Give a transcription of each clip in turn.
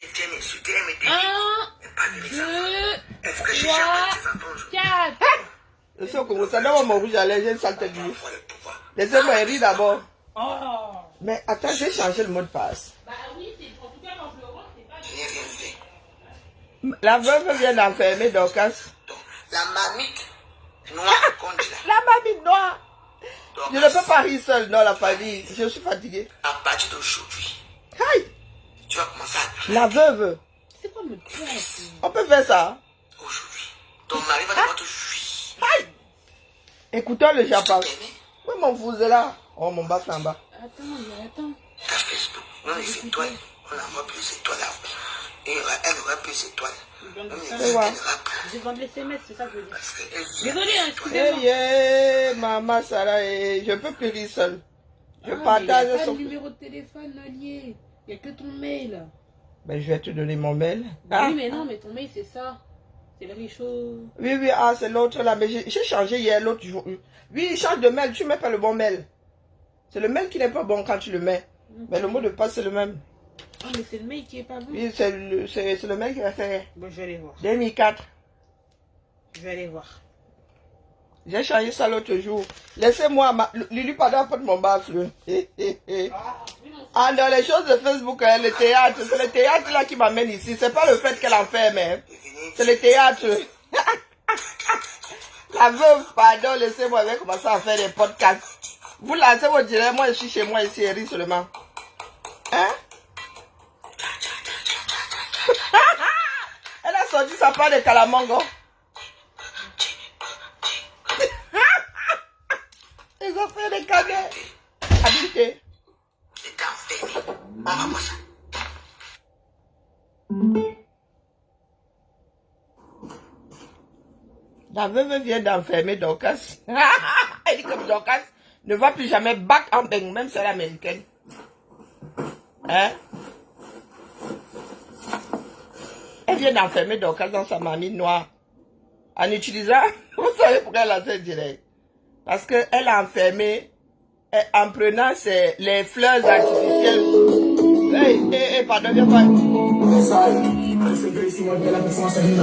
Est-ce que j'ai jamais tes enfants aujourd'hui? Je sais comment ça donne mon rouge à lèvres, j'ai une sale tête. Laissez-moi rire d'abord. Mais attends, j'ai changé le mot de passe. Bah oui, en tout cas quand je le rentre, c'est pas... Je n'ai rien fait. La veuve vient d'enfermer Dorcas. Donc, la mamite noire qu'on dit là. La mamie noire. Dorcas, Je ne peux pas rire seul dans la famille. Je suis fatiguée. à partir d'aujourd'hui, Aïe. tu vas commencer à... La veuve. C'est quoi me plaît? On peut faire ça. Aujourd'hui, ton mari va devoir te fuir. Aïe. Écoutons le Tu Japon. t'aimais? Oui, mon fous est là. Oh, mon bas en bas. Attends. À Facebook, nous les étoiles, on envoie plus d'étoiles là. Et elle aura plus d'étoiles. Même les C'est vrai. elle aura plus. Je vends de l'SMS, c'est ça que je veux dire. Parce qu'elle Désolée, hein, Eh, excusez-moi. yeah, maman Sarah, je peux plus rire seul. Je Il n'y a partage pas de son... numéro de téléphone lié. Il n'y a que ton mail. Ben, je vais te donner mon mail. Oui, mais non, mais ton mail, c'est ça. C'est le richaud. Oui, ah, c'est l'autre là. Mais j'ai changé hier, l'autre jour. Oui, change de mail. Tu mets pas le bon mail. C'est le mail qui n'est pas bon quand tu le mets. Mais le mot de passe, c'est le même. Ah, mais c'est le mail qui est pas bon. Oui, c'est le mail qui va faire Bon, je vais aller voir. 2004. Je vais aller voir. J'ai changé ça l'autre jour. Laissez-moi, Lulu, pardon, pas de mon baffle. Ah non, les choses de Facebook, hein, le théâtre, c'est le théâtre là qui m'amène ici. C'est pas le fait qu'elle enferme, hein. C'est le théâtre. La veuve, pardon, laissez-moi, je vais commencer à faire des podcasts. Vous lancez votre direct, moi je suis chez moi ici et ris seulement. Hein? Elle a sorti sa part de calamango. Ils ont fait des cadets. Habité. est enfermée. Envoie-moi ça. La veuve vient d'enfermer Dorcas. Elle dit comme Dorcas ne va plus jamais back en bang, même si elle est américaine. Hein? Elle vient d'enfermer Dorcas dans sa mamie noire. En utilisant, vous savez pourquoi elle a fait direct? Parce qu'elle a enfermé, en prenant les fleurs artificielles. Hey, pardon, viens pas.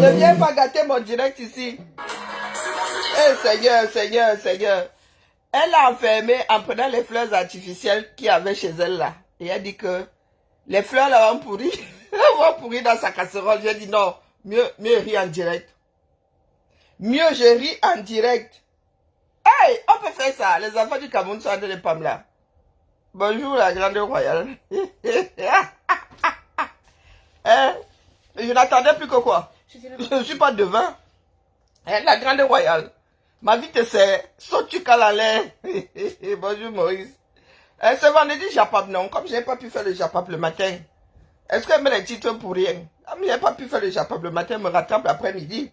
Ne viens pas gâter mon direct ici. Seigneur. Elle a enfermé en prenant les fleurs artificielles qu'il y avait chez elle là. Et elle dit que les fleurs là vont pourrir. Elles vont pourrir dans sa casserole. J'ai dit non, mieux rire en direct. Mieux je ris en direct. Hey, on peut faire ça. Les enfants du Cameroun sont des pommes là. Bonjour la grande royale. Hein? Je n'attendais plus que quoi? Je ne suis pas devin. Hein, la grande royale. Ma vie te sert. Saute-tu à l'air. Bonjour Maurice. Ce vendredi, Japap, non. Comme je n'ai pas pu faire le Japap le matin. Est-ce qu'elle met les titres pour rien? Comme je n'ai pas pu faire le Japap le matin, me rattrape l'après-midi.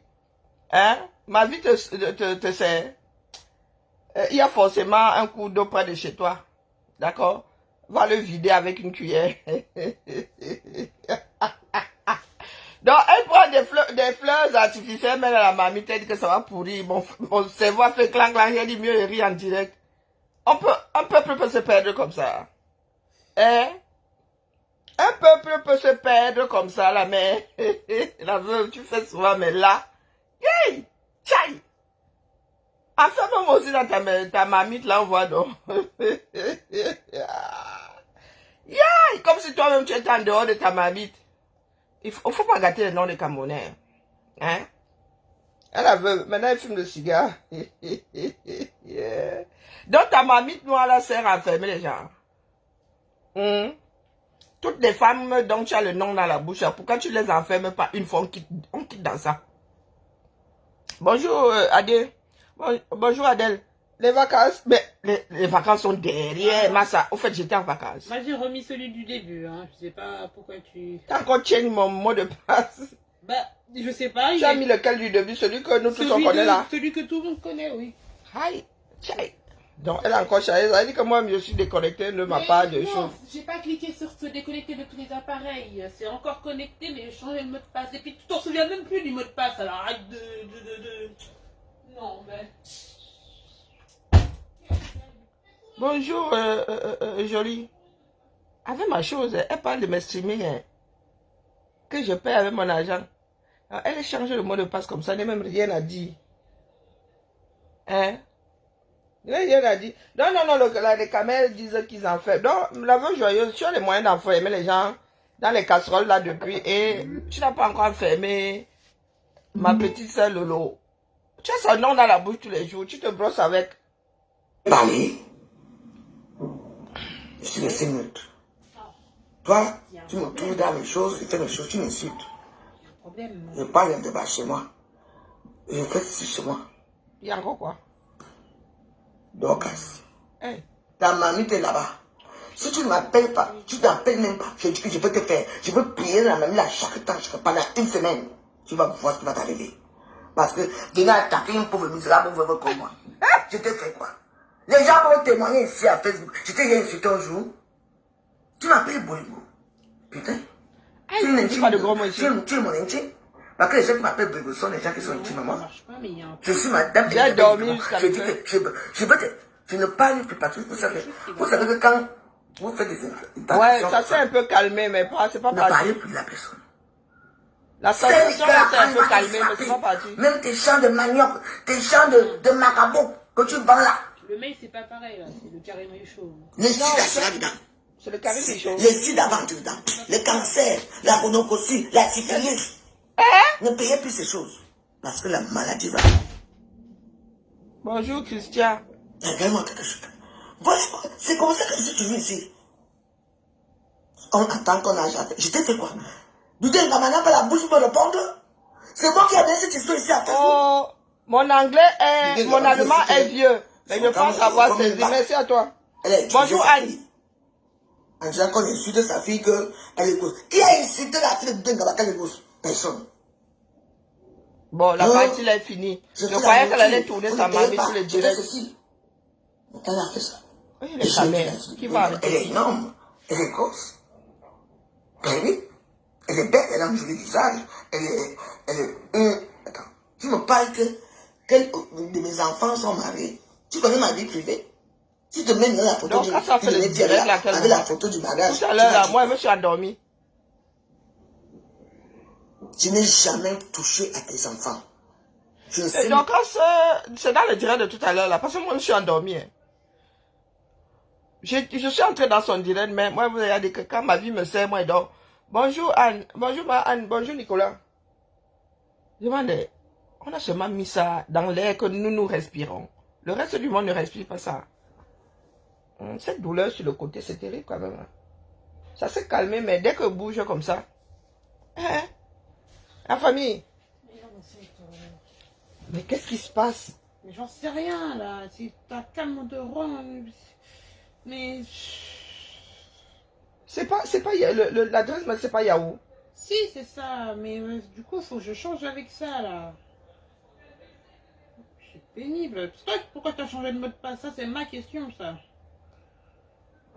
Hein? Ma vie te sert. Il y a forcément un coup d'eau près de chez toi. D'accord? Va le vider avec une cuillère. Donc, elle prend des fleurs artificielles, mais la mamie t'a dit que ça va pourrir. Mon cerveau a fait clang clang, j'ai dit mieux rire en direct. Un peuple peut se perdre comme ça. Hein? Un peuple peut se perdre comme ça, là, mais la veuve, tu fais souvent, mais là, hey, tchaï! Enferme moi aussi dans ta mamite, là, on voit donc. Yeah! Comme si toi-même tu étais en dehors de ta mamite. Il faut pas gâter le nom des Camerounais. Hein? Elle a veuve, maintenant elle fume le cigare. Yeah. Donc ta mamite noire là sert à enfermer les gens. Toutes les femmes dont tu as le nom dans la bouche, pourquoi tu les enfermes pas une fois, on quitte dans ça. Bonjour Adèle. Bonjour Adèle. Les vacances, mais les vacances sont derrière Massa. Au fait, j'étais en vacances. Moi, j'ai remis celui du début, hein. Je sais pas pourquoi tu... T'as encore change mon mot de passe. Bah, je sais pas. Tu as mis lequel du début, celui que nous tous on connaît là. Celui que tout le monde connaît, oui. Aïe, tchaï. Donc elle a encore changé. Ça veut dire que moi je suis déconnecté de ma part de choses. J'ai pas cliqué sur se déconnecter de tous les appareils. C'est encore connecté, mais j'ai changé le mot de passe. Et puis tu t'en souviens même plus du mot de passe. Alors arrête de... Non, mais... Bonjour Jolie. Avec ma chose, elle parle de mes streaming. Hein. que je paie avec mon argent. Alors, elle a changé le mot de passe comme ça, elle n'a même rien à dire. Hein? Il n'a rien à dire. Non, non, non, les caméras disent qu'ils en font. Donc, la veuve joyeuse, tu as les moyens d'enfermer les gens dans les casseroles là depuis et tu n'as pas encore enfermé ma petite sœur Lolo. Tu as son nom dans la bouche tous les jours, tu te brosses avec. Parler. Je suis resté neutre. Toi, tu me trouves dans les choses, je fais mes choses, tu m'insultes. Je parle un débat chez moi. Je fais ceci chez moi. Il y a encore quoi? Dorcas. Hey. Ta mamie est là-bas. Si tu ne m'appelles pas, tu ne t'appelles même pas, je dis que je peux te faire. Je peux prier la mamie là chaque temps, pendant une semaine. Tu vas voir ce qui va t'arriver. Parce que venir attaquer une pauvre misérable veuve comme moi. Je t'ai fait quoi? Les gens vont témoigner ici à Facebook. Je t'ai insulté un jour. Tu m'appelles Bolingo. Putain. Tu es mon intime. Parce que les gens qui m'appellent Bolingo sont les gens qui sont intimes à moi. Je suis madame. J'ai dormi jusqu'à je dis que je ne parle plus parce que vous savez que quand vous faites des ouais, ça s'est un peu calmé, mais c'est pas parti. Ne parti. parlez plus de la personne. La sensation s'est un peu calmée, mais c'est pas parti. Même tes champs de manioc, tes champs de macabre que tu vends là. Le mail, c'est pas pareil, là. C'est le carré chaud. Le sida sera dedans. C'est le carré des choses. Le sida va dedans. Le cancer, la gonococcie, la syphilis. Ne payez plus ces choses. Parce que la maladie va. Bonjour, Christian. Regarde-moi quelque chose. Voilà, c'est comme ça que je suis toujours ici. On attend qu'on a fait. Je t'ai fait quoi? Du coup, maintenant, la bouche me répondre. C'est moi qui ai donné cette histoire ici à Facebook. Oh, mon anglais mon allemand est vieux. Mais je pense avoir saisi. Merci à toi. Bonjour, Anne. En disant qu'on insulte sa fille qu'elle est grosse. Qui a insulté la fille de Dengaba qu'elle est grosse? Personne. Bon, la partie là est finie. Je croyais qu'elle allait tourner sa mamie sur le direct. Elle a fait ça. Oui, les caméras. Qui va arrêter? Elle est énorme. Elle est grosse. Ben oui. Elle est belle, elle a un joli visage. Elle est attends. Tu me parles que quel de mes enfants sont mariés. Tu connais ma vie privée? Tu te mets dans la photo donc, quand ça fait le direct là, avec la photo du mariage. Tout à l'heure, là, moi, je me suis endormi. Je n'ai jamais touché à tes enfants. Et donc, c'est dans le direct de tout à l'heure là, parce que moi, je suis endormi. Hein. Je suis entré dans son direct, mais moi, vous avez dit que quand ma vie me sert, moi, je dors. Bonjour Anne, bonjour Anne, bonjour Nicolas. Je demandais, on a seulement mis ça dans l'air que nous respirons. Le reste du monde ne respire pas ça. Cette douleur sur le côté, c'est terrible quand même. Ça s'est calmé, mais dès que bouge comme ça, la famille. Mais qu'est-ce qui se passe? Mais j'en sais rien là, c'est ta calme de rond. Mais. C'est pas l'adresse, mais c'est pas Yahoo. Si, c'est ça, mais du coup, il faut que je change avec ça là. C'est pénible. Pourquoi tu as changé de mot de passe? Ça, c'est ma question, ça.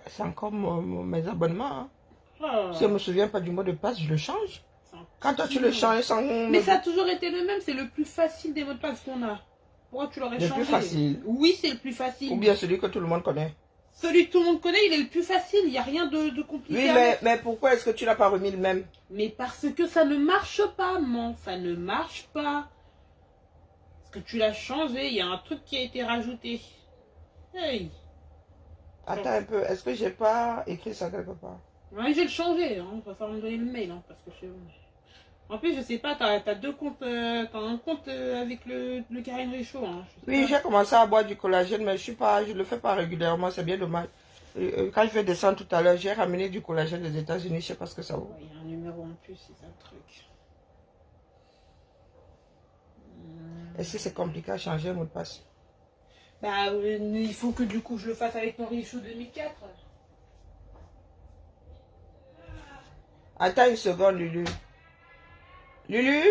C'est encore mes abonnements. Hein. Oh. Si je ne me souviens pas du mot de passe, je le change. Quand toi tu le changes sans... Mais ça a toujours été le même, c'est le plus facile des mots de passe qu'on a. Pourquoi tu l'aurais changé? Le plus facile. Oui, c'est le plus facile. Ou bien celui que tout le monde connaît. Celui que tout le monde connaît, il est le plus facile, il n'y a rien de compliqué. Oui, mais pourquoi est-ce que tu n'as pas remis le même? Mais parce que ça ne marche pas, maman, ça ne marche pas. Parce que tu l'as changé, il y a un truc qui a été rajouté. Hey. Attends un peu, est-ce que j'ai pas écrit ça quelque part? Oui, j'ai le changé, hein. Il va falloir me donner le mail, hein, parce que je... En plus, je sais pas, t'as deux comptes, t'as un compte avec le Karine Richaud. Hein, oui, j'ai commencé à boire du collagène, mais je le fais pas régulièrement, c'est bien dommage. Quand je vais descendre tout à l'heure, j'ai ramené du collagène des États-Unis, je sais pas ce que ça vaut. Il y a un numéro en plus, c'est ça le truc. Est-ce que c'est compliqué à changer un mot de passe? Bah, il faut que du coup je le fasse avec mon Richaud 2004. Attends une seconde, Lulu. Lulu?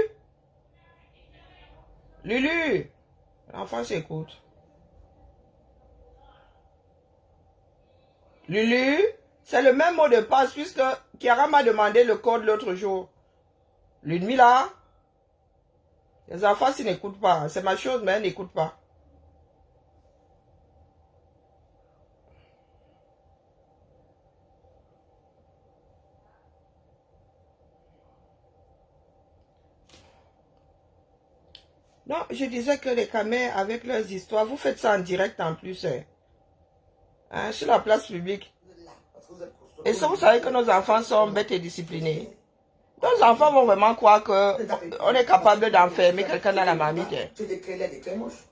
Lulu? L'enfant s'écoute. Lulu? C'est le même mot de passe puisque Kiara m'a demandé le code l'autre jour. L'ennemi là? Les enfants s'ils n'écoutent pas. C'est ma chose, mais elles n'écoutent pas. Non, je disais que les caméras, avec leurs histoires, vous faites ça en direct en plus. Hein, sur la place publique. Et ça, vous savez que nos enfants sont bêtes et disciplinés. Nos enfants vont vraiment croire qu'on est capable d'enfermer quelqu'un dans la marmite. Tu décris là, décris moche.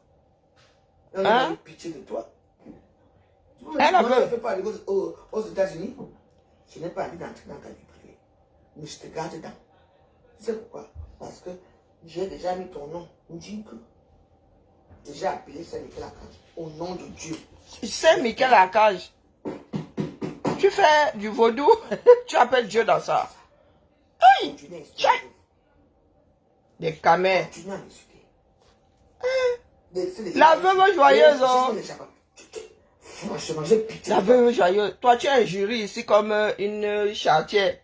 On Hein? a pitié de toi. Elle a Moi, je veut. ne peux pas aller aux États-Unis. Je n'ai pas envie d'entrer dans ta vie privée. Mais je te garde dedans. Tu sais pourquoi? Parce que j'ai déjà mis ton nom. Dis que j'ai appelé ça Michael Archange. Au nom de Dieu. C'est Michael Archange. Tu fais du vaudou, tu appelles Dieu dans ça. Hey! Tu n'es pas Tiens! Des caméras. tu n'as insulté. La veuve joyeuse, oh. Franchement, j'ai pitié. La veuve joyeuse. Toi, tu es un jury ici comme une charretière.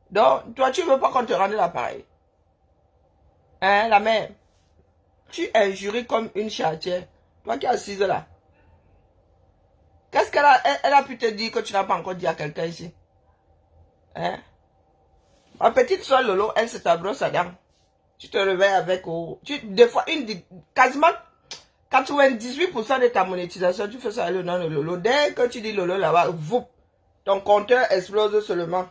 Donc, toi, tu veux pas qu'on te rende l'appareil. Hein, la mère? Tu es un jury comme une charretière. Toi qui es assise là. Qu'est-ce qu'elle a pu te dire que tu n'as pas encore dit à quelqu'un ici? Hein? Ma petite soeur Lolo, elle, c'est ta brosse à dents. Tu te réveilles avec, des fois, quasiment 98% de ta monétisation, tu fais ça avec le nom de Lolo. Dès que tu dis Lolo là-bas, ton compteur explose seulement.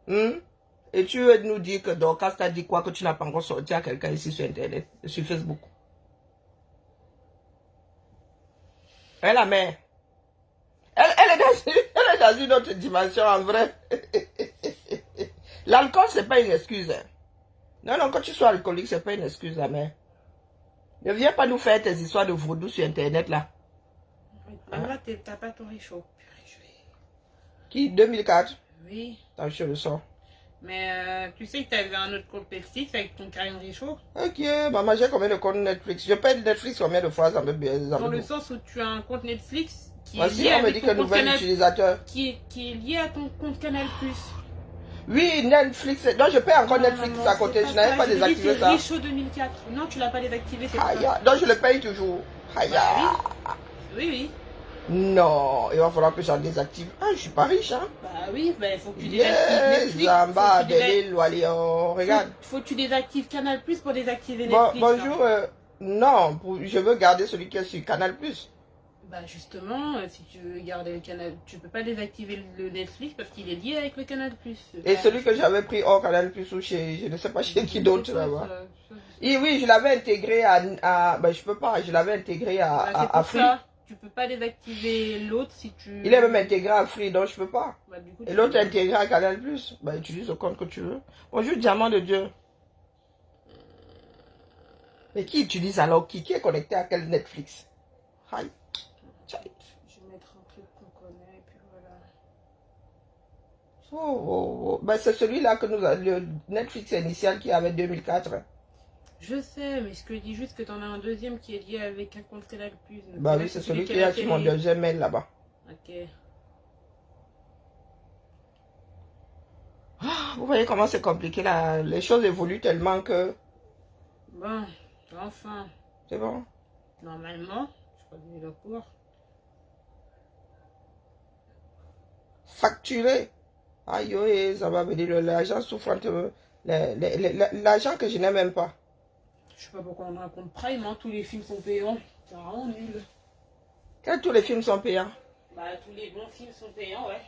Et tu veux nous dire que Dorcas t'a dit quoi que tu n'as pas encore sorti à quelqu'un ici sur Internet, sur Facebook. Hein, la mère? Elle est dans une autre dimension en vrai. L'alcool, c'est pas une excuse. Hein. Non, non, quand tu sois alcoolique, c'est pas une excuse, la mère. Ne viens pas nous faire tes histoires de vaudou sur Internet, là. Là, t'as pas ton réchaud. Qui? 2004? Oui. Attends, je le sors. Mais tu sais que t'avais un autre compte Netflix avec ton Karim Richaud. Ok, maman, j'ai combien de comptes Netflix? Je paye Netflix combien de fois? Ça me Dans le sens où tu as un compte Netflix qui est voici, lié on me avec dit ton que compte nouvel Canal... utilisateur. qui est lié à ton compte Canal+. Oui, Netflix. Non, je paye encore Netflix à côté. Je n'avais pas désactivé ça. Richaud 2004. Non, tu l'as pas désactivé, c'est Aïe, ça. donc je le paye toujours. Aïe. Oui, oui. Non, il va falloir que j'en désactive. Ah, je suis pas riche, hein. Bah oui, bah, il faut que tu désactives Yes, Netflix. Zamba, Delil, Walion, regarde. Faut que tu désactives Canal+ pour désactiver Bon, Netflix. bonjour, non, je veux garder celui qui est sur Canal+. Bah justement, si tu veux garder le Canal, tu peux pas désactiver le Netflix parce qu'il est lié avec le Canal+. Et celui que j'avais pris hors Canal+, ou chez, je ne sais pas chez qui d'autre là-bas. Et oui, je l'avais intégré ben je peux pas, je l'avais intégré à Free. Tu peux pas désactiver l'autre si tu... Il est même intégré à Free, donc je peux pas. Bah, du coup, et l'autre est intégré à Canal+. Bah utilise le compte que tu veux. Bonjour, diamant de Dieu. Mais qui utilise alors qui est connecté à quel Netflix? Aïe. Je vais mettre un truc qu'on connaît et puis voilà. Oh. Ben, c'est celui-là que nous avons, le Netflix initial qui avait 2004. Je sais, mais je te dis juste que t'en as un deuxième qui est lié avec un compte Canal+. Bah oui, c'est celui qui est sur mon deuxième mail là-bas. Ok. Vous voyez comment c'est compliqué là. Les choses évoluent tellement que... Bon, enfin. C'est bon. Normalement, je crois que j'ai la cour. Facturé. Aïe, oui, ça va venir. L'argent souffre un peu. L'argent que je n'ai même pas. Je sais pas pourquoi on a un compte Prime, hein. Tous les films sont payants. C'est vraiment nul. Quand tous les films sont payants? Bah, tous les bons films sont payants, ouais.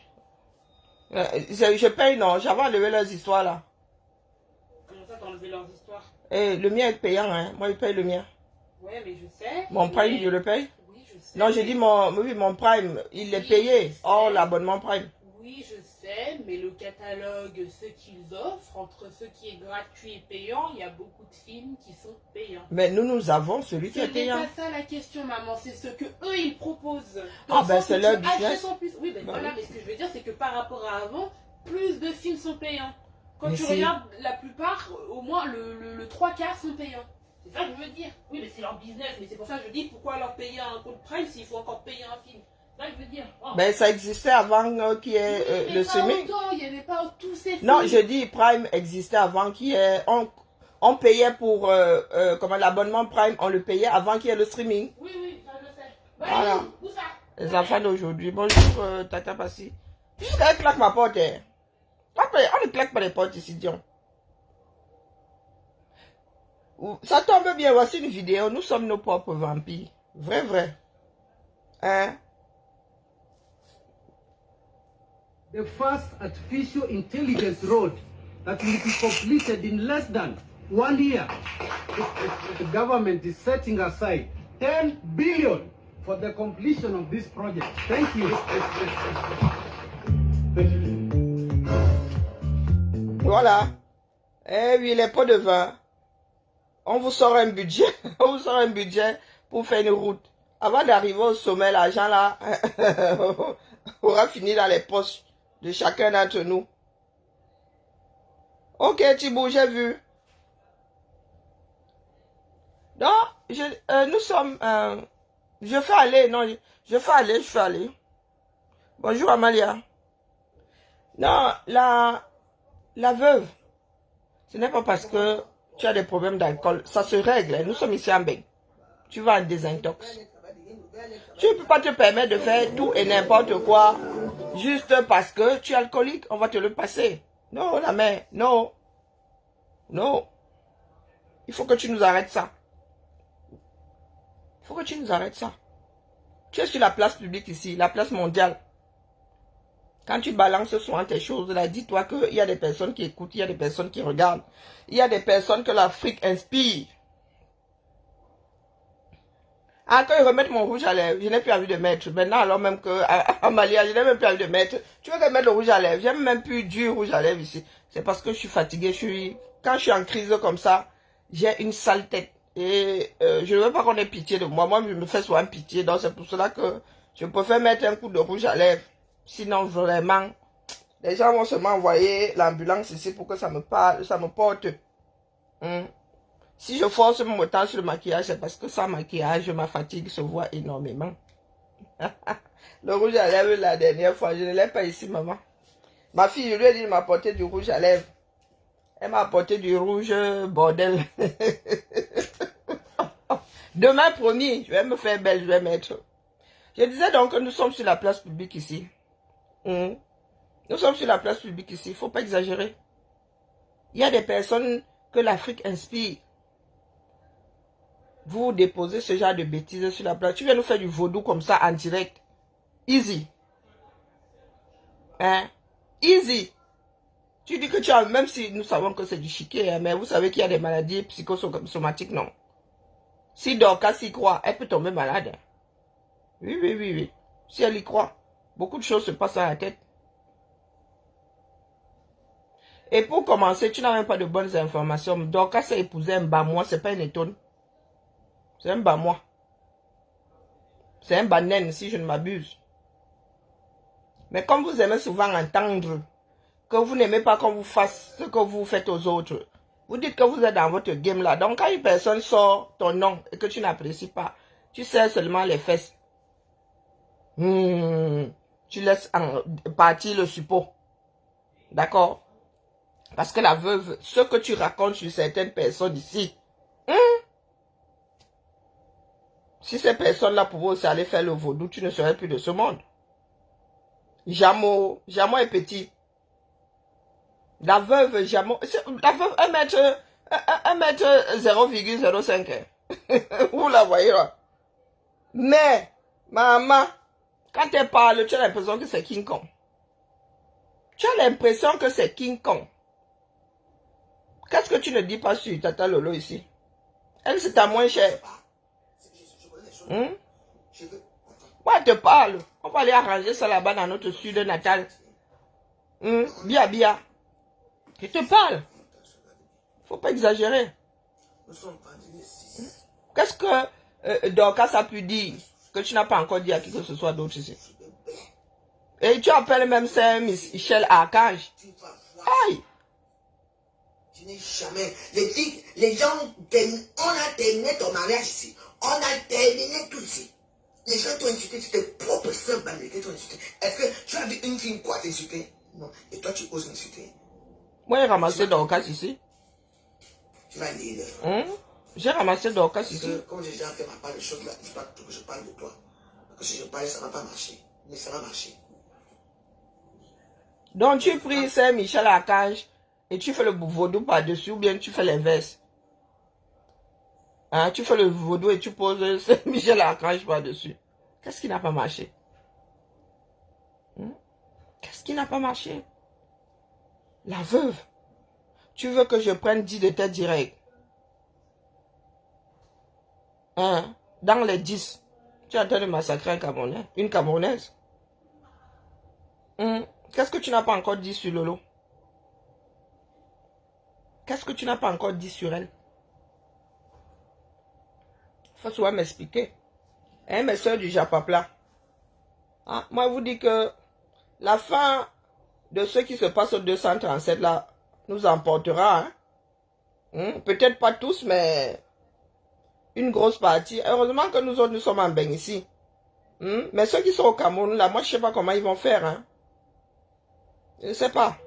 Je paye, non. J'avais enlevé leurs histoires là. Comment ça, t'as enlevé leurs histoires? Et le mien est payant, hein. Moi, je paye le mien. Ouais, mais je sais. Mon Prime, mais... je le paye? Oui, je sais. Non, j'ai dit mon Prime, il est payé. Oh, l'abonnement Prime. Oui, je sais, mais le catalogue, ce qu'ils offrent, entre ce qui est gratuit et payant, il y a beaucoup de films qui sont payants. Mais nous avons celui qui est Ce n'est payant. pas ça la question, maman, c'est ce que eux ils proposent. Ah ben c'est leur business. Oui, ben Bah voilà, oui. mais ce que je veux dire, c'est que par rapport à avant, plus de films sont payants. Quand Mais tu c'est- regardes, la plupart, au moins le 3/4 sont payants. C'est ça que je veux dire. Oui, mais c'est leur business, mais c'est pour ça que je dis pourquoi leur payer un compte Prime s'il faut encore payer un film. C'est ça que je veux dire. Oh. Ben ça existait avant qu'il y ait Oui, mais le pas streaming. autant, il n'y avait pas tous ces films. Non, je dis Prime existait avant qu'il y ait... On payait pour comment l'abonnement Prime, on le payait avant qu'il y ait le streaming. Oui, oui, ça je sais. Ouais, Voilà. où ça? Les enfants d'aujourd'hui. Bonjour, Tata Passi. Jusqu'à elle claque ma porte. Hein. On ne claque pas les portes ici, Dion. Ça tombe bien, voici une vidéo. Nous sommes nos propres vampires. Vrai, vrai. Hein? The first artificial intelligence road that will be completed in less than 1 year. The government is setting aside 10 billion for the completion of this project. Thank you. Voilà. Eh oui, les pots de vin. On vous sort un budget. On vous sort un budget pour faire une route. Avant d'arriver au sommet, l'argent là aura fini dans les poches de chacun d'entre nous. Ok, Thibaut, j'ai vu. Non, nous sommes... je fais aller, non, je fais aller. Bonjour, Amalia. Non, la veuve, ce n'est pas parce que tu as des problèmes d'alcool. Ça se règle. Nous sommes ici en Beng. Tu vas en désintox. Tu ne peux pas te permettre de faire tout et n'importe quoi juste parce que tu es alcoolique. On va te le passer. Non, la mère. Non. Non. Il faut que tu nous arrêtes ça. Il faut que tu nous arrêtes ça. Tu es sur la place publique ici, la place mondiale. Quand tu balances souvent tes choses, là, dis-toi qu'il y a des personnes qui écoutent, il y a des personnes qui regardent. Il y a des personnes que l'Afrique inspire. Ah, quand ils remettent mon rouge à lèvres, je n'ai plus envie de mettre. Maintenant, alors même que Amalia, je n'ai même plus envie de mettre. Tu veux que je mette le rouge à lèvres? J'aime même plus du rouge à lèvres ici. C'est parce que je suis fatiguée. Quand je suis en crise comme ça, j'ai une sale tête. Et je ne veux pas qu'on ait pitié de moi. Moi, je me fais souvent pitié. Donc, c'est pour cela que je préfère mettre un coup de rouge à lèvres. Sinon, vraiment, les gens vont seulement envoyer l'ambulance ici pour que ça me parle, ça me porte. Si je force mon temps sur le maquillage, c'est parce que sans maquillage, ma fatigue se voit énormément. Le rouge à lèvres, la dernière fois, je ne l'ai pas ici, maman. Ma fille, je lui ai dit de m'apporter du rouge à lèvres. Elle m'a apporté du rouge, bordel. Demain, promis, je vais me faire belle, je vais mettre. Je disais donc que nous sommes sur la place publique ici. Nous sommes sur la place publique ici, il ne faut pas exagérer. Il y a des personnes que l'Afrique inspire. Vous déposez ce genre de bêtises sur la place. Tu viens nous faire du vaudou comme ça en direct. Easy. Hein? Easy. Tu dis que tu as, même si nous savons que c'est du chiquet, hein, mais vous savez qu'il y a des maladies psychosomatiques, non. Si Dorcas s'y croit, elle peut tomber malade. Oui. Si elle y croit, beaucoup de choses se passent dans la tête. Et pour commencer, tu n'as même pas de bonnes informations. Dorcas s'est épousé un bamois, c'est pas une étonne. C'est un bamois. C'est un banane, si je ne m'abuse. Mais comme vous aimez souvent entendre que vous n'aimez pas qu'on vous fasse ce que vous faites aux autres, vous dites que vous êtes dans votre game là. Donc quand une personne sort ton nom et que tu n'apprécies pas, tu serres seulement les fesses. Tu laisses partir le suppôt. D'accord? Parce que la veuve, ce que tu racontes sur certaines personnes ici, si ces personnes-là pouvaient aussi aller faire le vaudou, tu ne serais plus de ce monde. Jamo est petit. La veuve Jamo, la veuve 1 mètre 0,05. Vous la voyez là. Mais, maman, quand elle parle, tu as l'impression que c'est King Kong. Tu as l'impression que c'est King Kong. Qu'est-ce que tu ne dis pas sur Tata Lolo ici? Elle, c'est à moins cher. Ouais, elle te parle. On va aller arranger ça là-bas dans notre sud natal. Bia. Je te parle. Faut pas exagérer. Qu'est-ce que Dorcas a pu dire que tu n'as pas encore dit à qui que ce soit d'autre ici? Et tu appelles même ça Michel Archange. Aïe! Tu n'es jamais. Les gens, on a terminé ton mariage ici. On a terminé tout ici. Les gens t'ont insulté, c'est tes propres sœurs qui t'ont insulté. Est-ce que tu as vu une fille quoi t'insulter? Non. Et toi, tu oses m'insulter. Moi, j'ai ramassé Dorcas ici. Tu vas lire. J'ai ramassé Dorcas ici. Comme j'ai déjà fait ma part de choses là, il faut pas que je parle de toi. Parce que si je parle, ça ne va pas marcher. Mais ça va marcher. Donc, tu pries Saint Michel Archange et tu fais le vaudou par-dessus ou bien tu fais l'inverse. Hein, tu fais le vaudou et tu poses Michel Archange par-dessus. Qu'est-ce qui n'a pas marché? Qu'est-ce qui n'a pas marché? La veuve. Tu veux que je prenne 10 de tes directs? Hein? Dans les 10, tu es en train de massacrer un Camerounais, une Camerounaise. Qu'est-ce que tu n'as pas encore dit sur Lolo? Qu'est-ce que tu n'as pas encore dit sur elle? Il faut souvent m'expliquer. Hein, mes soeurs du Japapla. Hein? Moi, je vous dis que la fin de ce qui se passe au 237 là nous emportera. Hein? Peut-être pas tous, mais une grosse partie. Heureusement que nous autres, nous sommes en bain ici. Mais ceux qui sont au Cameroun, là, moi, je ne sais pas comment ils vont faire. Hein? Je ne sais pas.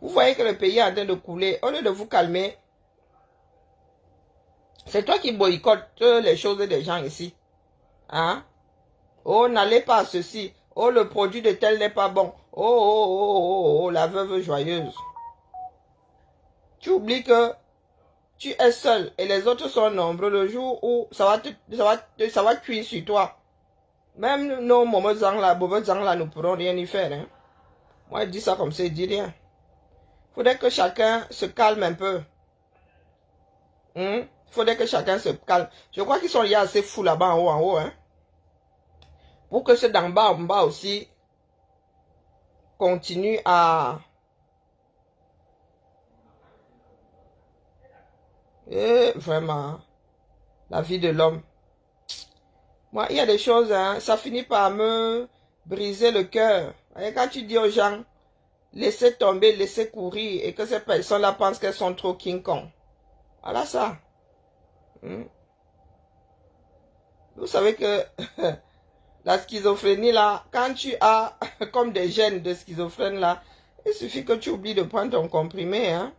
Vous voyez que le pays est en train de couler. Au lieu de vous calmer, c'est toi qui boycottes les choses des gens ici. Hein? Oh, n'allez pas à ceci. Oh, le produit de tel n'est pas bon. Oh, la veuve joyeuse. Tu oublies que tu es seul et les autres sont nombreux. Le jour où ça va cuire sur toi. Même nos momozang là, nous ne pourrons rien y faire. Hein? Moi, je dis ça comme ça, je dis rien. Faudrait que chacun se calme un peu. Faudrait que chacun se calme. Je crois qu'ils sont liés assez fous là-bas en haut. Hein? Pour que ceux d'en bas, en bas aussi, continuent à... Et vraiment, la vie de l'homme. Moi, il y a des choses, hein, ça finit par me briser le cœur. Et quand tu dis aux gens, laissez tomber, laissez courir, et que ces personnes-là pensent qu'elles sont trop King Kong. Voilà ça. Vous savez que la schizophrénie, là, quand tu as comme des gènes de schizophrène, là, il suffit que tu oublies de prendre ton comprimé, hein.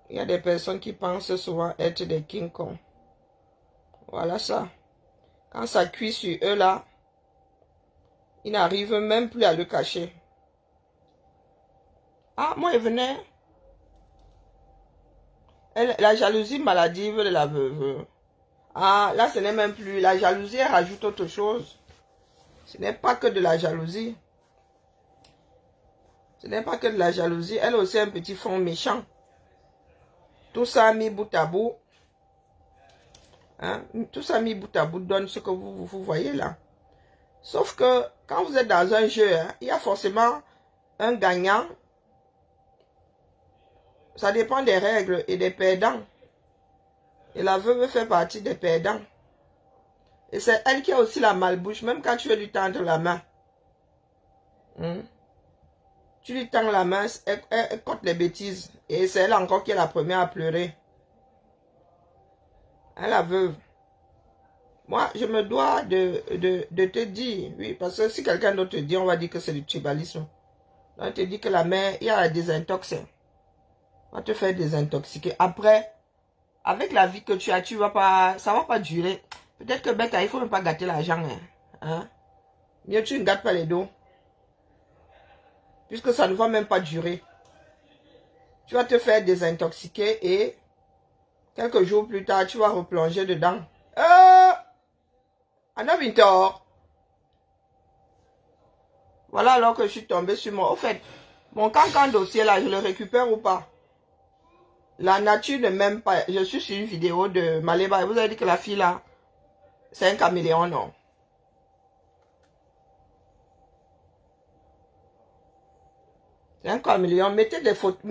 Il y a des personnes qui pensent souvent être des King Kong. Voilà ça. Quand ça cuit sur eux là, ils n'arrivent même plus à le cacher. Ah, moi, il venait. La jalousie maladive de la veuve. Ah, là, ce n'est même plus. La jalousie, elle rajoute autre chose. Ce n'est pas que de la jalousie. Ce n'est pas que de la jalousie. Elle a aussi un petit fond méchant. Tout ça mis bout à bout. Hein? Tout ça mis bout à bout donne ce que vous voyez là. Sauf que quand vous êtes dans un jeu, hein, il y a forcément un gagnant. Ça dépend des règles et des perdants. Et la veuve fait partie des perdants. Et c'est elle qui a aussi la malbouche, même quand tu veux lui tendre la main. Tu lui tends la main, elle compte les bêtises. Et c'est elle encore qui est la première à pleurer. Hein, la veuve. Moi, je me dois de te dire, oui, parce que si quelqu'un d'autre te dit, on va dire que c'est du tribalisme. On te dit que la mère, il y a la désintox. On va te faire désintoxiquer. Après, avec la vie que tu as, ça va pas durer. Peut-être que Bête, il faut même pas gâter l'argent. Hein? Mieux tu ne gâtes pas les dos. Puisque ça ne va même pas durer. Tu vas te faire désintoxiquer et quelques jours plus tard, tu vas replonger dedans. Anna Winter. Voilà alors que je suis tombée sur moi. Au fait, mon cancan dossier là, je le récupère ou pas? La nature ne m'aime pas. Je suis sur une vidéo de Maléba et vous avez dit que la fille là, c'est un caméléon, non? C'est un caméléon. Mettez des photos,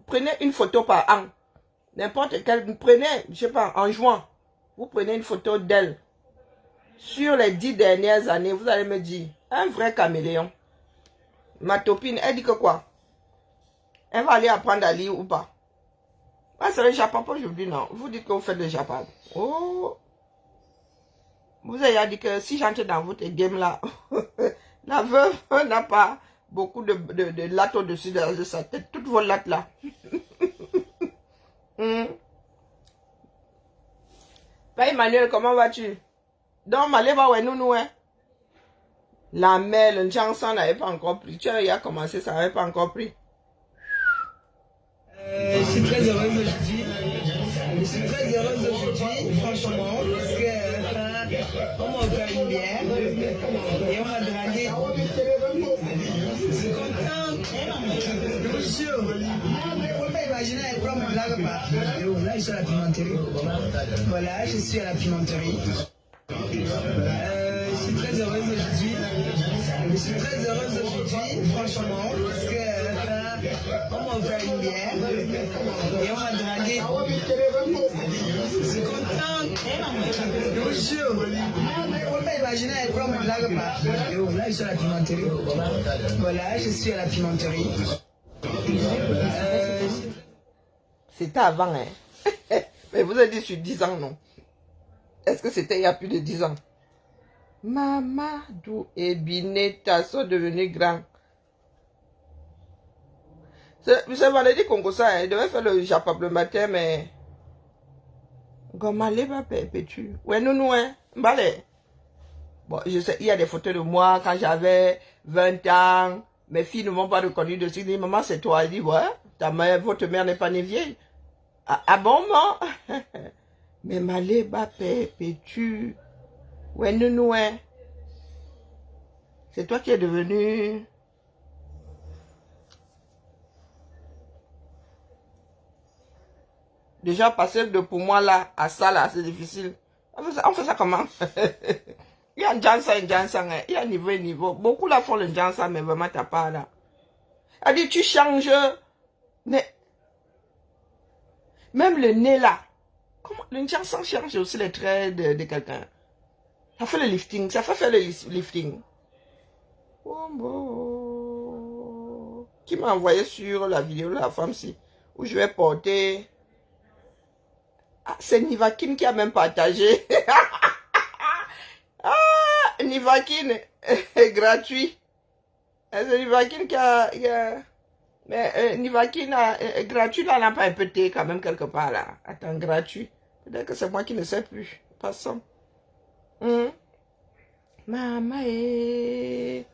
prenez une photo par an. N'importe quelle, prenez, je sais pas, en juin, vous prenez une photo d'elle. Sur les 10 dernières années, vous allez me dire, un vrai caméléon. Ma copine, elle dit que quoi? Elle va aller apprendre à lire ou pas? Ah, c'est le Japon aujourd'hui, non? Vous dites que vous faites le Japon. Oh! Vous avez dit que si j'entre dans votre game là, la veuve n'a pas beaucoup de lattes au-dessus de sa tête. Toutes vos lattes là. Père Emmanuel, comment vas-tu? Donc, Maléba, ouais, nous, hein? La mère, le Jansan n'avait pas encore pris. Tu as commencé, ça n'avait pas encore pris. Je suis très heureuse aujourd'hui. Je suis très heureuse aujourd'hui, franchement, parce que on m'a offert une bière et on m'a dragué. Je suis contente. Je vous jure. Vous pouvez imaginer avec quoi me blague pas. Là, je suis à la pimenterie. Voilà, je suis à la pimenterie. Je suis très heureuse aujourd'hui. Je suis très heureuse aujourd'hui, franchement, parce que on m'a offert une bière et on m'a dragué. Je suis contente. Je vous jure. Vous pouvez imaginer avec quoi me blague pas. Là, je suis à la pimenterie. Voilà, je suis à la pimenterie. C'était avant, hein. Mais vous avez dit sur 10 ans, non? Est-ce que c'était il y a plus de 10 ans? Mamadou et Bineta sont devenus grands. C'est Valérie Congossa, hein. Il devait faire le Japap le matin, mais... Gomalé va perpétuer. Ouais, nous, hein. Balé. Bon, je sais, il y a des photos de moi quand j'avais 20 ans. Mes filles ne m'ont pas reconnu de suite. Ils disent, maman, c'est toi. Elle dit, ouais, votre mère n'est pas née vieille. Ah bon, maman? Mais malé va perpétue. Ouais, nous, hein. C'est toi qui es devenu... Déjà, passer de pour moi là, à ça là, c'est difficile. On fait ça comment? Il y a un jansa, hein. Il y a niveau. Beaucoup là font le jansa, mais vraiment t'as pas là. Elle dit, tu changes. Mais, même le nez là. Comment le jansa change aussi les traits de quelqu'un? Ça fait le lifting, ça fait faire le lifting. Oh, bon. Qui m'a envoyé sur la vidéo la femme-ci, où je vais porter... Ah, c'est Nivakin qui a même partagé. Ah, Nivakin est gratuit. C'est Nivakin qui a... Mais Nivakin est gratuit, là, on n'a pas un peu quand même quelque part, là. Attends, gratuit. Peut-être que c'est moi qui ne sais plus. Passons. Maman est...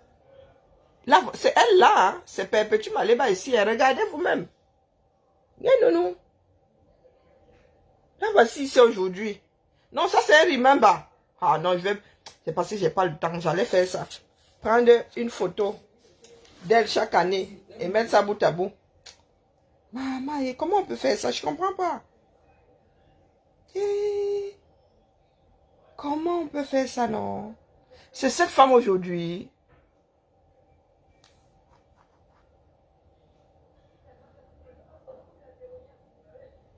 Là, c'est elle, là. Hein? C'est Perpétue Maléba ici. Regardez vous-même. Viens, nous. Là, voici ici aujourd'hui. Non, ça, c'est un remember. Ah non, je vais... C'est parce que j'ai pas le temps. J'allais faire ça. Prendre une photo d'elle chaque année et mettre ça bout à bout. Maman, et comment on peut faire ça? Je comprends pas. Et... Comment on peut faire ça, non? C'est cette femme aujourd'hui.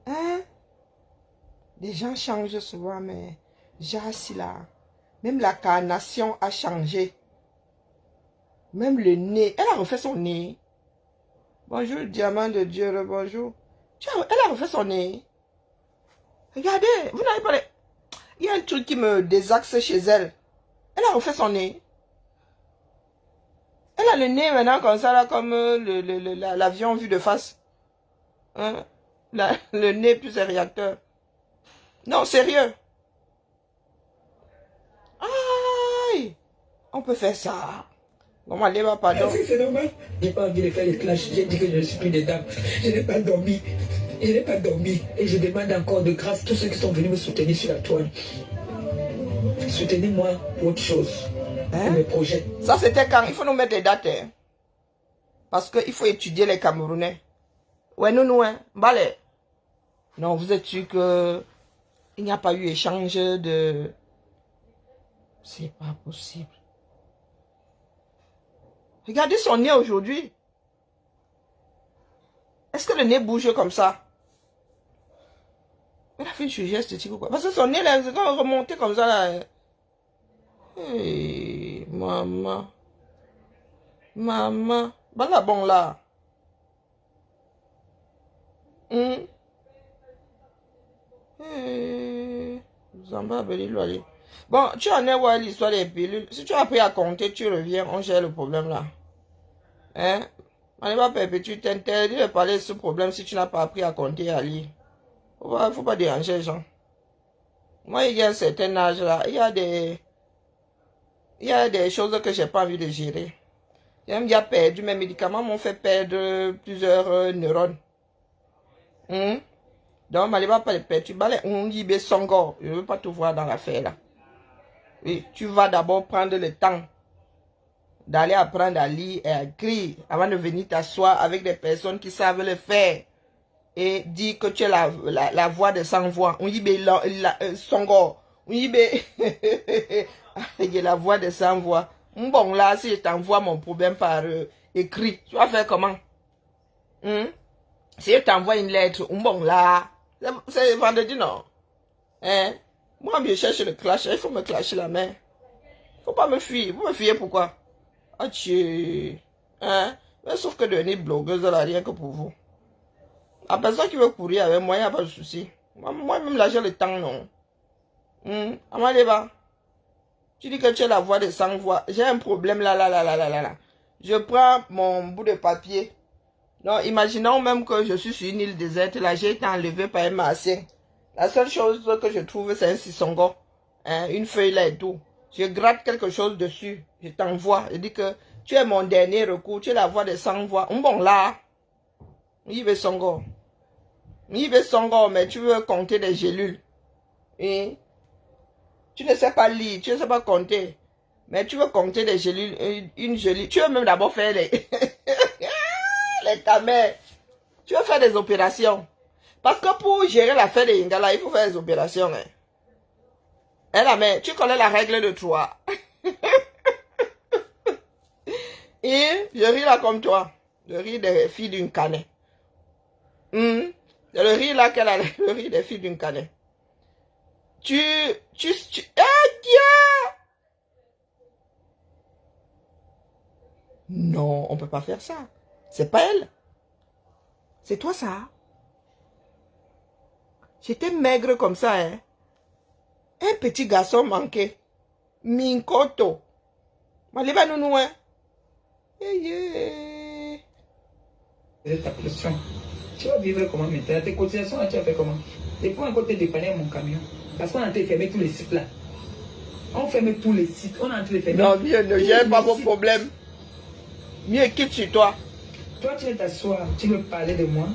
Hein? Les gens changent souvent, mais j'ai assis là. Même la carnation a changé. Même le nez. Elle a refait son nez. Bonjour, diamant de Dieu, bonjour. Elle a refait son nez. Regardez, vous n'avez pas les... Il y a un truc qui me désaxe chez elle. Elle a refait son nez. Elle a le nez maintenant comme ça, là, comme l'avion vu de face. Hein? Le nez plus un réacteur. Non, sérieux. Aïe! On peut faire ça. Comment aller, pardon? C'est normal. J'ai pas envie de faire les clashs. J'ai dit que je ne suis plus des dames. Je n'ai pas dormi. Je n'ai pas dormi. Et je demande encore de grâce tous ceux qui sont venus me soutenir sur la toile. Soutenez-moi pour autre chose. Pour mes projets. Ça, c'était quand? Il faut nous mettre des dates. Hein? Parce qu'il faut étudier les Camerounais. Ouais, nous, hein. Balé. Non, vous êtes sûr que il n'y a pas eu échange de... C'est pas possible. Regardez son nez aujourd'hui. Est-ce que le nez bouge comme ça? Elle a fait une chirurgie esthétique ou quoi? Parce que son nez, là, c'est quand remonté comme ça, là. Hey, maman. Maman. Ben là, bon, là. Bon, tu en es où l'histoire des pilules? Si tu as appris à compter, tu reviens, on gère le problème là. Hein? On va perpétuer, t'interdis de parler de ce problème si tu n'as pas appris à compter et à lire. Faut pas déranger les gens. Moi, il y a un certain âge là, il y a des choses que j'ai pas envie de gérer. J'ai même déjà perdu, mes médicaments m'ont fait perdre plusieurs neurones. Donc, Maliba pas les perturber. On y va songo. Je ne veux pas te voir dans l'affaire là. Oui, tu vas d'abord prendre le temps d'aller apprendre à lire et à écrire avant de venir t'asseoir avec des personnes qui savent le faire et dire que tu es la voix de sans voix. On y va songo. On y va la voix de sans voix. Bon là, si je t'envoie mon problème par écrit, tu vas faire comment? Si je t'envoie une lettre, bon là, c'est vendredi non? Hein? Moi, je cherche le clash, il faut me clasher la main. Faut pas me fuir. Vous me fuyez pourquoi? Ah, hein? Mais sauf que devenir blogueuse, là, rien que pour vous. La personne qui veut courir avec moi, il n'y a pas de souci. Moi-même, là, j'ai le temps, non? Amaleba, tu dis que tu es la voix de sans voix. J'ai un problème là. Je prends mon bout de papier. Non, imaginons même que je suis sur une île déserte, là, j'ai été enlevé par un martien. La seule chose que je trouve, c'est un sissongo. Hein, une feuille là et tout. Je gratte quelque chose dessus. Je t'envoie. Je dis que tu es mon dernier recours. Tu es la voix de sans voix. Bon là. Il veut songo. Il veut songo, mais tu veux compter des gélules. Et tu ne sais pas lire. Tu ne sais pas compter. Mais tu veux compter des gélules. Une gélule. Tu veux même d'abord faire les camères. Tu veux faire des opérations. Parce que pour gérer l'affaire de Ingala, il faut faire des opérations. Hein. Et la mère, tu connais la règle de 3. Et je ris là comme toi. Je ris des filles d'une canne. C'est le rire là qu'elle a, le rire des filles d'une canne. Eh Dieu! Non, on peut pas faire ça. C'est pas elle. C'est toi ça. J'étais maigre comme ça, hein. Un petit garçon manqué. Minkoto. Maliba nounou, hein. Ta pression. Tu vas vivre comment maintenant? Tes cotisations, tu as fait comment? Et pour encore te dépanner mon camion. Parce qu'on a été fermé tous les sites là. On ferme tous les sites. On a été fermé. Non, mieux, ne gère pas vos problèmes. Mieux quitte sur toi. Toi, tu veux t'asseoir, tu veux parler de moi.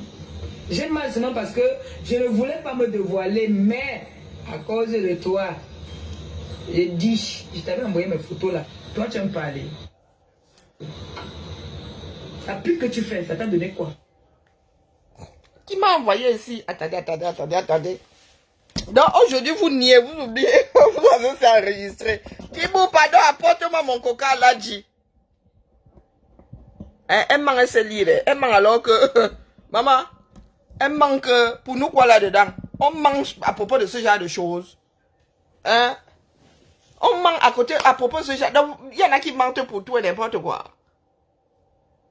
J'ai mal seulement parce que je ne voulais pas me dévoiler, mais à cause de toi, j'ai dit, je t'avais envoyé mes photos là. Toi, tu veux me parler. La pub que tu fais, ça t'a donné quoi? Qui m'a envoyé ici? Attendez. Donc aujourd'hui, vous niez, vous oubliez, vous avez fait enregistrer. Kibou, pardon, apporte-moi mon coca, là, dit. Elle manque se lire. Elle manque alors que, maman, elle manque pour nous quoi là-dedans? On mange à propos de ce genre de choses. Hein? On manque à côté, à propos de ce genre. Donc, il y en a qui mentent pour tout et n'importe quoi.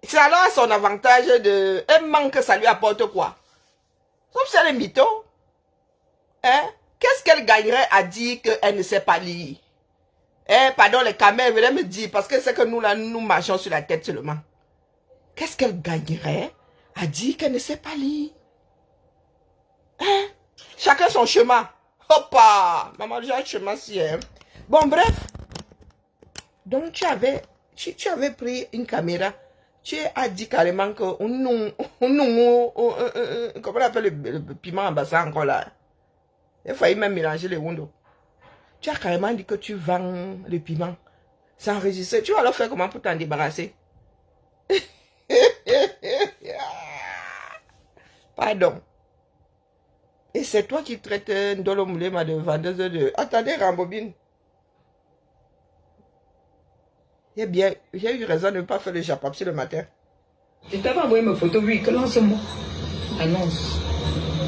C'est alors son avantage de... Elle manque, ça lui apporte quoi? Sauf si elle est mytho. Hein? Qu'est-ce qu'elle gagnerait à dire qu'elle ne sait pas lire? Pardon, les caméras venaient me dire, parce que c'est que nous là, nous marchons sur la tête seulement. Qu'est-ce qu'elle gagnerait à dire qu'elle ne sait pas lire? Hein? Chacun son chemin. Hoppa! Maman, j'ai un chemin si, hein? Bon, bref. Donc, tu avais pris une caméra. Tu as dit carrément que comment on appelle le piment en bassin encore là? Il a failli même mélanger les windows. Tu as carrément dit que tu vends le piment. C'est enregistré. Tu vas alors faire comment pour t'en débarrasser? Pardon. Et c'est toi qui traites Ndolo Moulema de vendeuse de... Attendez, rembobine. J'ai eu raison de ne pas faire le japapsi le matin. Je t'avais envoyé mes photos, oui, que lance-moi. Annonce.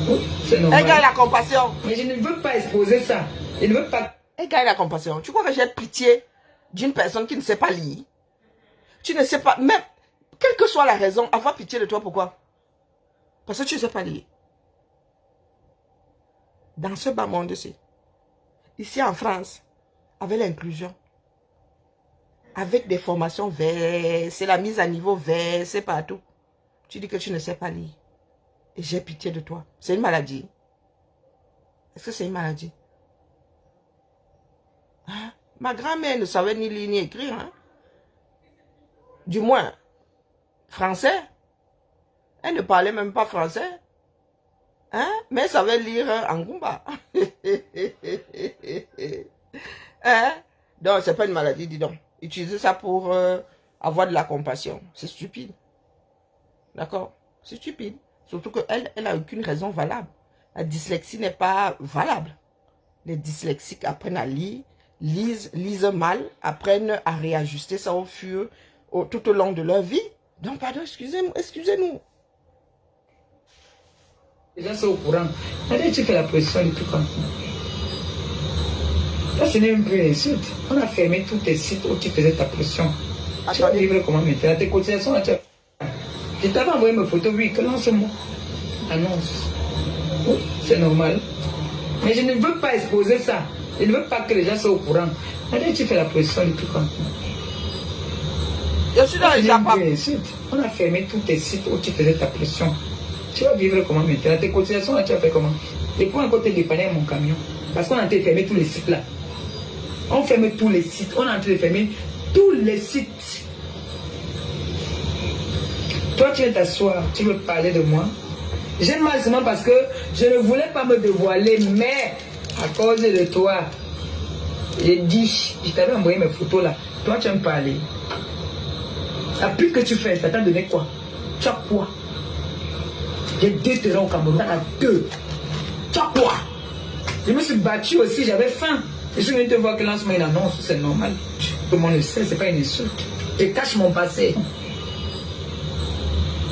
Oui, c'est normal. Égale la compassion. Mais je ne veux pas exposer ça. Je ne veux pas... Égale la compassion. Tu crois que j'ai pitié d'une personne qui ne sait pas lire? Tu ne sais pas... Même, quelle que soit la raison, avoir pitié de toi, pourquoi? Parce que tu ne sais pas lire. Dans ce bas monde-ci, ici en France, avec l'inclusion, avec des formations vertes, c'est la mise à niveau vert, c'est partout. Tu dis que tu ne sais pas lire. Et j'ai pitié de toi. C'est une maladie. Est-ce que c'est une maladie? Hein? Ma grand-mère ne savait ni lire ni écrire. Hein? Du moins, français. Elle ne parlait même pas français. Hein? Mais ça veut lire en Goumba. Hein? Donc, c'est pas une maladie, dis donc. Utiliser ça pour avoir de la compassion. C'est stupide. D'accord? C'est stupide. Surtout qu'elle n'a aucune raison valable. La dyslexie n'est pas valable. Les dyslexiques apprennent à lire, lisent mal, apprennent à réajuster ça tout au long de leur vie. Donc, pardon, excusez-nous. Les gens sont au courant. Allez, tu fais la pression et tout comme ça. Ce n'est même plus une insulte. On a fermé tous tes sites où tu faisais ta pression. Tu vas vivre comment maintenant? Tes cotisations, là, je t'avais envoyé mes photos, oui, que lance-moi. Annonce. Oui, c'est normal. Mais je ne veux pas exposer ça. Je ne veux pas que les gens soient au courant. Allez, tu fais la pression et tout comme ça. Je suis dans les Japon. On a fermé tous tes sites où tu faisais ta pression. Tu vas vivre comment maintenant? Tes cotisations, là, tu as fait comment? Et pour encore te dépanner mon camion. Parce qu'on a fermé tous les sites là. On ferme tous les sites. On a fermé tous les sites. Toi, tu viens t'asseoir. Tu veux parler de moi? J'ai mal seulement parce que je ne voulais pas me dévoiler. Mais à cause de toi, j'ai dit, je t'avais envoyé mes photos là. Toi, tu vas me parler. La pute que tu fais, ça t'a donné quoi? Tu as quoi? J'ai 2 terrains au Cameroun, à 2. Tu as quoi? Je me suis battu aussi, j'avais faim. Je suis venu te voir que lancement une annonce, c'est normal. Tout le monde le sait, c'est pas une insulte. Je cache mon passé.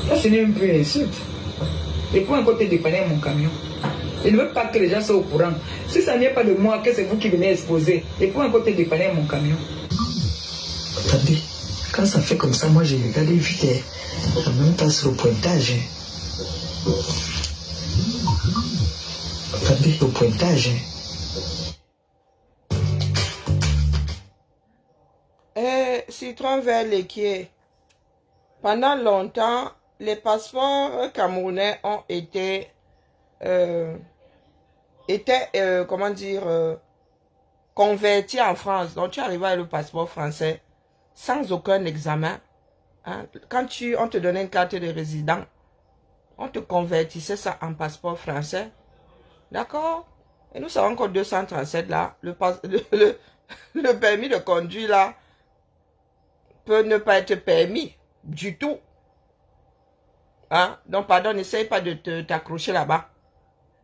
Là, ce n'est même plus une insulte. Et pour encore te dépanner mon camion. Je ne veux pas que les gens soient au courant. Si ça n'est pas de moi, que c'est vous qui venez exposer. Et pour encore te dépanner mon camion. Attendez, quand ça fait comme ça, moi j'ai regardé vite. En même temps sur le pointage. Attendez, le pointage. Citron vert l'équier. Pendant longtemps, les passeports camerounais ont été, comment dire, convertis en France. Donc, tu arrives avec le passeport français sans aucun examen. Hein. Quand on te donnait une carte de résident, on te convertissait ça en passeport français. D'accord? Et nous savons qu'au 237, là, le permis de conduire, là, peut ne pas être permis du tout. Hein? Donc, pardon, n'essaye pas de t'accrocher là-bas.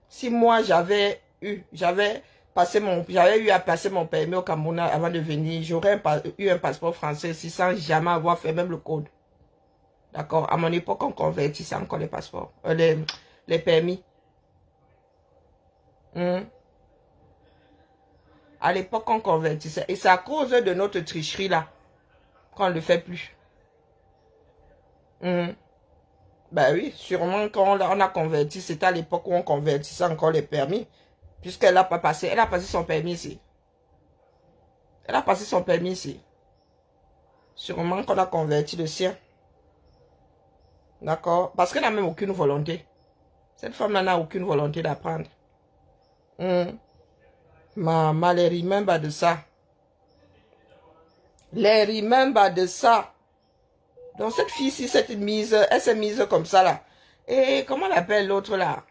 Si moi, j'avais eu à passer mon permis au Cameroun avant de venir, j'aurais eu un passeport français ici sans jamais avoir fait même le code. D'accord? À mon époque, on convertissait encore les passeports, les permis. À l'époque, on convertissait. Et c'est à cause de notre tricherie là qu'on ne le fait plus. Ben oui, sûrement quand on a converti, c'était à l'époque où on convertissait encore les permis. Puisqu'elle n'a pas passé, elle a passé son permis ici. Elle a passé son permis ici. Sûrement qu'on a converti le sien. D'accord? Parce qu'elle n'a même aucune volonté. Cette femme-là n'a aucune volonté d'apprendre. Maman, les remember de ça. Les remember de ça. Donc cette fille-ci, elle s'est mise comme ça là. Et comment on l'appelle l'autre là?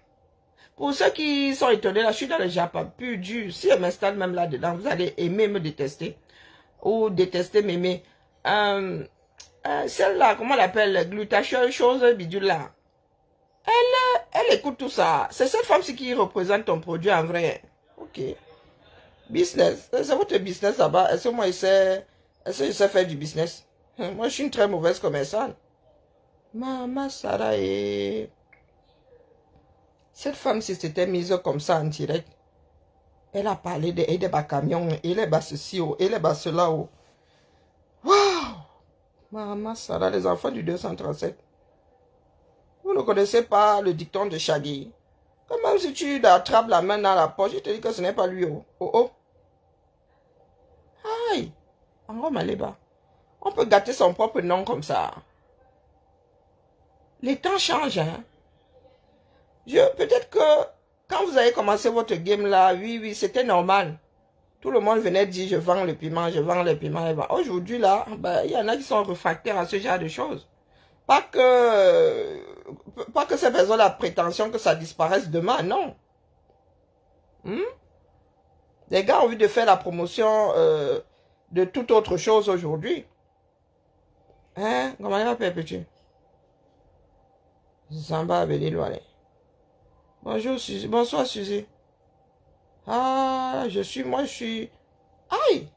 Pour ceux qui sont étonnés là, je suis dans le Japon, plus dur. Si elle m'installe même là-dedans, vous allez aimer me détester. Ou détester m'aimer. Celle-là, comment on l'appelle? Glutathione, chose bidule là. Elle écoute tout ça. C'est cette femme-ci qui représente ton produit en vrai. Ok. Business. C'est votre business là-bas. Est-ce que moi, je sais faire du business? Moi, je suis une très mauvaise commerçante. Maman Sarah et... Cette femme, si c'était mise comme ça en direct, elle a parlé de camion, elle est bas ceci, elle est bas cela. Waouh! Maman Sarah, les enfants du 237. Vous ne connaissez pas le dicton de Shaggy. Quand même si tu attrapes la main dans la poche, je te dis que ce n'est pas lui. Oh. Aïe! En Rome, allez bas. On peut gâter son propre nom comme ça. Les temps changent, hein. Peut-être que quand vous avez commencé votre game là, oui, c'était normal. Tout le monde venait dire, je vends le piment, je vends le piment. Aujourd'hui là, il y en a qui sont réfractaires à ce genre de choses. Pas que ces personnes ont la prétention que ça disparaisse demain, non. Les gars ont envie de faire la promotion de toute autre chose aujourd'hui. Hein? Comment il va faire, petit? Zamba Abedilwale. Bonjour, Suzy. Bonsoir, Suzy. Ah, je suis... Aïe!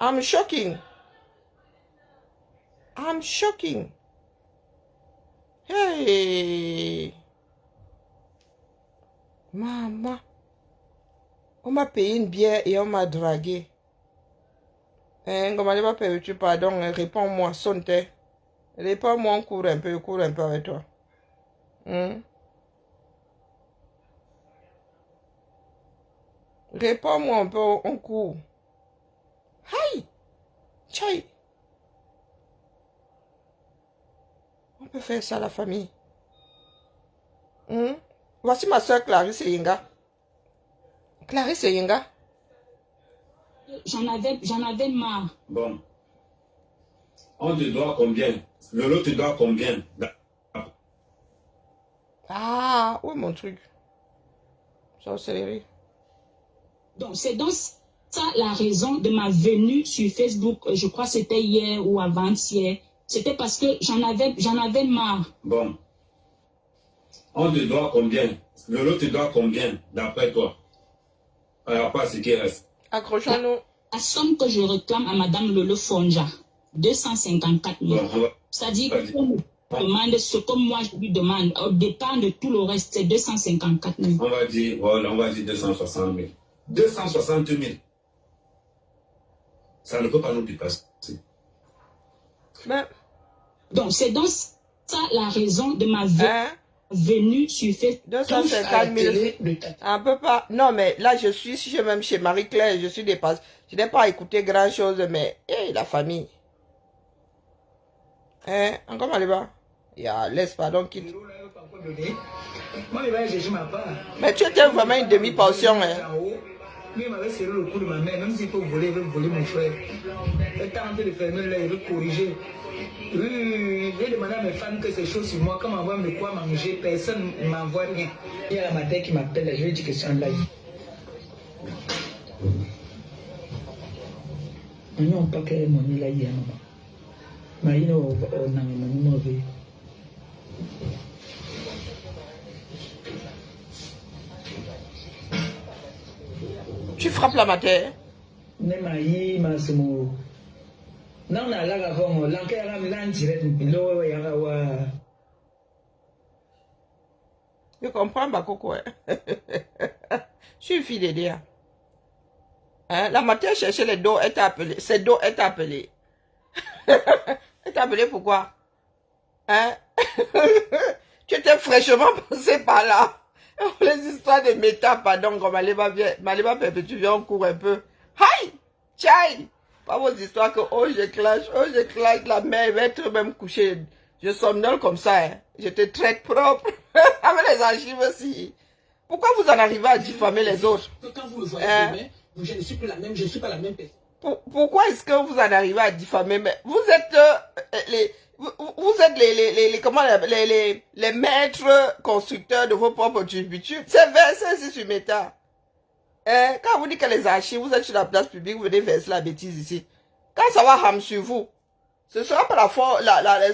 I'm shocking. Hey! Maman. On m'a payé une bière et on m'a dragué. Hein, comment il va faire, tu pardon, réponds-moi, sonne-toi. Réponds-moi, on court un peu avec toi. Réponds-moi un peu, on court. Aïe! Tchaï! On peut faire ça, la famille. Voici ma soeur Clarisse Yenga. Clarisse Yenga. J'en avais marre. Bon. On te doit combien? Lolo te doit combien? Ah, où est mon truc? Sorcellerie. Donc, c'est donc ça la raison de ma venue sur Facebook. Je crois que c'était hier ou avant-hier. C'était parce que j'en avais marre. Bon. On te doit combien? Lolo te doit combien, d'après toi? Par rapport à ce qui reste. Accrochons-nous. La somme que je réclame à Madame Lolo Fonja, 254 000. Bon, c'est-à-dire qu'on me demande ce que moi je lui demande. Au départ de tout le reste, c'est 254 000. On va dire, voilà, on va dire 260 000. 260 000. Ça ne peut pas nous dépasser. Ben, donc, c'est donc ça la raison de ma venue sur Facebook. 250 000. Un peu pas. Non, mais là, je suis même chez Marie-Claire, je suis dépassée. Je n'ai pas écouté grand-chose, mais la famille. Encore mal là-bas. Laisse pardon quitte. Mais tu étais vraiment une demi-portion, Lui, il m'avait serré le cou de ma mère, même s'il peut voler, il veut voler mon frère. Le temps de le fermer là, il veut corriger. Oui, j'ai demandé à mes femmes que c'est chaud sur moi, qu'on m'envoie de quoi manger, personne ne m'envoie rien. Il y a ma tête qui m'appelle, je lui dis que c'est en live. Nous n'avons pas qu'elle mon là hier, maman. Mais il n'a pas de Tu frappes la matière. Je comprends, Bakoko. Je suis une fille d'aider. La matière cherchait les dos, est appelée. Ces dos est appelée. Est appelée pourquoi? Tu étais fraîchement passé par là. Les histoires de méta, pardon, comme Maléba Perpétue, on court un peu. Aïe! Tchaï! Pas vos histoires que, je clash, la mère va être même couchée. Je somnole comme ça, J'étais très propre. Avec les archives aussi. Pourquoi vous en arrivez à diffamer les autres? Quand vous me voyez demain, je ne suis plus la même personne. Pourquoi est-ce que vous en arrivez à diffamer? Mais vous êtes vous êtes les maîtres constructeurs de vos propres turpitudes. C'est versé ici sur Meta. Quand vous dites que les archives, vous êtes sur la place publique, vous venez verser la bêtise ici. Quand ça va ham sur vous, ce ne sera pas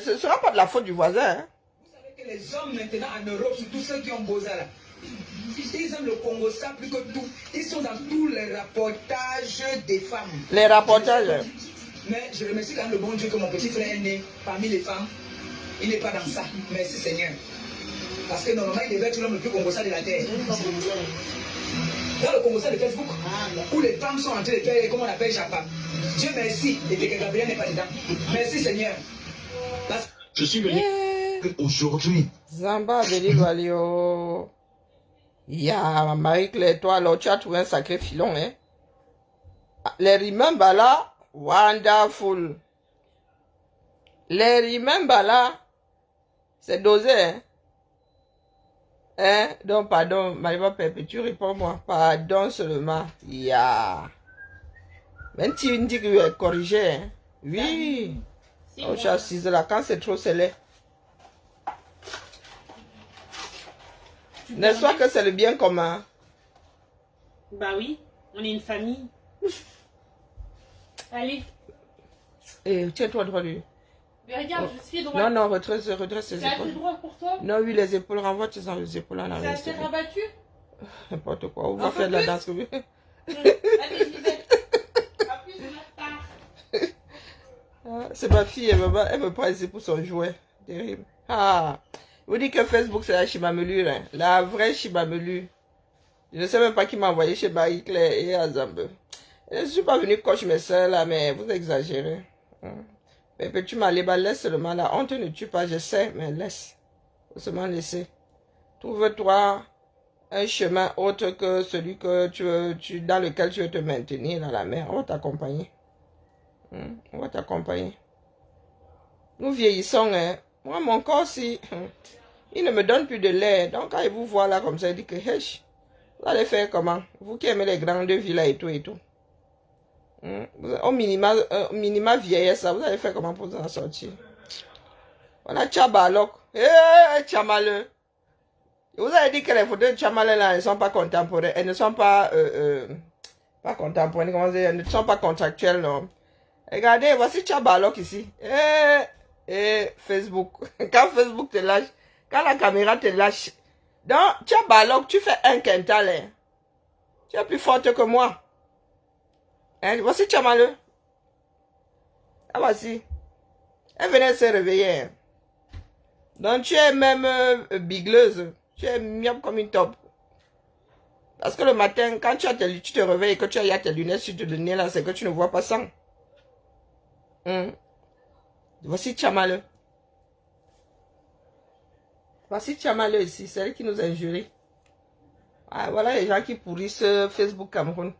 ce sera pas de la faute du voisin. Vous savez que les hommes maintenant en Europe, surtout ceux qui ont beau là, ils aiment le Congo ça plus que tout. Ils sont dans tous les reportages des femmes. Les reportages. Mais je remercie quand même le bon Dieu que mon petit frère est né parmi les femmes. Il n'est pas dans ça. Merci Seigneur. Parce que normalement, il devait être l'homme le plus congolais de la terre. Dans le Congolais de Facebook, où les femmes sont en train de faire, comment on appelle, Japa. Dieu merci, et que Gabriel n'est pas dedans. Merci Seigneur. Je suis venu aujourd'hui. Zamba Belilwalio. Ya, Marie-Claire, toi, alors tu as trouvé un sacré filon, Les remember là, wonderful. Les remember là, c'est dosé, Donc, pardon, Marie-Claire Perpétue, réponds-moi. Pardon seulement. Ya. Même si tu me dis que tu es corrigé, Oui. Je suis assise là. Quand c'est trop, c'est laid. N'est-ce pas que c'est le bien commun? Bah oui, on est une famille. Allez. Et tiens-toi droit lui. Mais regarde, je suis droit. Non, non, redresse les C'est épaules. assez droit pour toi? Non, oui, les épaules, renvoie tes épaules en C'est arrière. assez rabattu? N'importe quoi, on va Un faire peu de la plus? danse. Allez, j'y vais. À plus, on est en retard. C'est ma fille, elle me prend ici pour son jouet. Terrible. Ah, vous dites que Facebook c'est la Chimamelu, hein? La vraie Chimamelu. Je ne sais même pas qui m'a envoyé chez Marie Claire et Azambe. Je ne suis pas venue coche mes soeurs là, mais vous exagérez. Mais peux-tu m'aller, bah laisse seulement la honte ne tue pas, je sais, mais laisse. Faut seulement laisser. Trouve-toi un chemin autre que celui que dans lequel tu veux te maintenir dans la mer. On va t'accompagner. On va t'accompagner. Nous vieillissons, hein. Moi, mon corps, si, il ne me donne plus de lait. Donc, quand il vous voit là comme ça, il dit que, hey, vous allez faire comment? Vous qui aimez les grandes villas et tout et tout. Au minima vieillesse, vous allez faire comment pour vous en sortir? Voilà, Tchabalok. Tchamale. Vous avez dit que les photos de Tchamale là, elles ne sont pas contemporaines. Elles ne sont pas, pas contemporaines, comment dire, elles ne sont pas contractuelles, non. Regardez, voici Tchabalok ici. Facebook. Quand Facebook te lâche, quand la caméra te lâche, donc, Tchabalok, tu fais un quintal, hein. Tu es plus forte que moi. Hein, voici Tchamale. Ah, voici. Elle venait se réveiller. Hein. Donc, tu es même bigleuse. Tu es miam comme une top. Parce que le matin, quand tu te réveilles et que tu as tes lunettes sur le nez, là, c'est que tu ne vois pas sang. Voici Tchamale. Voici Tchamale ici, c'est elle qui nous a injurés. Ah, voilà les gens qui pourrissent Facebook Cameroun.